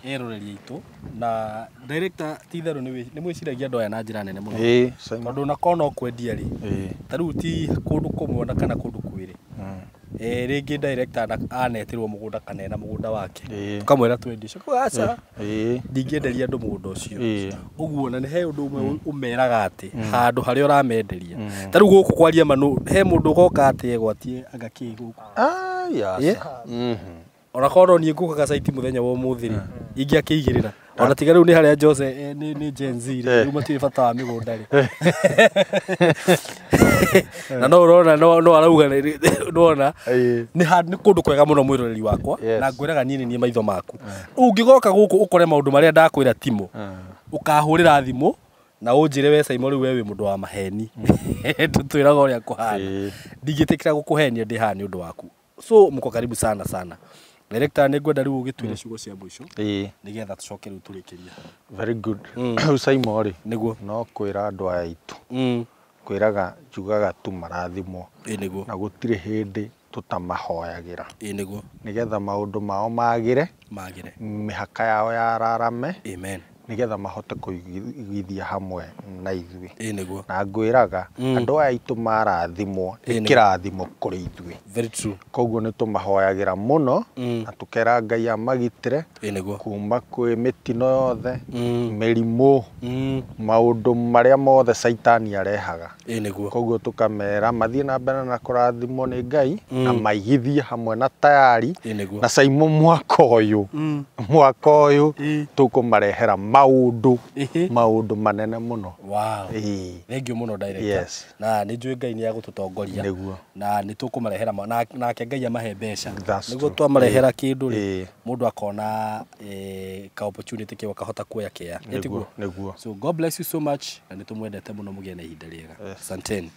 eroreri itũ na director titherũ nĩ mwĩciragia andũ aya na njĩra nene mũno tondũ na kono kwendia rĩ tarĩu ti kũndũ kũmwe na kana kũndũ kwĩrĩ rĩngĩ director anetirwo mũgũnda kana ena mũgũnda wake tukamwĩra twendie coko aca ndingĩenderia andũ mũgũnda ũcio ũguo na nĩ he ũndũ ũmwe ũmeraga atĩ handũ harĩa ũramenderia tarĩu gũkũ kwaria manũ he mũndũ ũgoka atĩ egwatie agakĩ gũkũ ona korwo niĩ ngũkaga site mũthenya wa ũmũthĩ rĩ ingĩakĩigĩrĩra ona tiga rĩu nĩ harĩa Jose nĩ Gen Z rĩ rĩu matirĩ bata wa mĩgũnda rĩ na no ũrona no arauga nĩona nĩ kũndũ kwega mũno mwĩroreri wakwa na ngwĩraga niĩ nĩ maitho maku ũngĩgoka gũkũ ũkore maũndũ marĩa ndakwĩra timo ũkahũrĩra thimũ na ũnjĩre we Saimo rĩu we wĩ mũndũ wa maheni twĩraga ũrĩa kũhana ndingĩtĩkĩra gũkũhenia ndĩ haha nĩ ũndũ waku so mko karibu sana sana director nĩ ngwenda rĩu ũgĩtuĩre ciugo cia mũico nĩgetha tũcoke rĩu tũrĩkĩria very good Saimo rĩ nĩguo no kwĩra andũ aya itũ kwĩraga njugaga tu marathimwo na gũtirĩ hĩndĩ tutamahoyagĩra nĩguo nĩgetha maũndũ mao magĩre mĩhaka yao yararame amen nĩgetha mahote kũigithia hamwe na ithuĩ na ngwĩraga andũ aya itũ marathimwo kĩrathimo kũrĩ ithuĩ very true koguo nĩ tũmahoyagĩra mũno na tũkera Ngai amagitĩre kuma kwĩ mĩtino yothe mĩrimũ maũndũ marĩa mothe Saitani arehaga koguo tũkamera mathiĩ na mbere na kũrathimwo nĩ Ngai na maigithie hamwe na tayari na Saimo mwaka ũyũ tũkũmarehera maũndũ manene mũno thank you mũno director na nĩ njũĩ Ngai nĩ agũtũtongoria na nĩ tũkũmarehera nake Ngai amahe mbeca nĩguo twamarehera kĩndũ rĩ mũndũ akona ka opportunity kĩo akahota kuoya kĩa nĩguo so God bless you so much na nĩ tũmwendete mũno mũgĩe na ihinda rĩega asanteni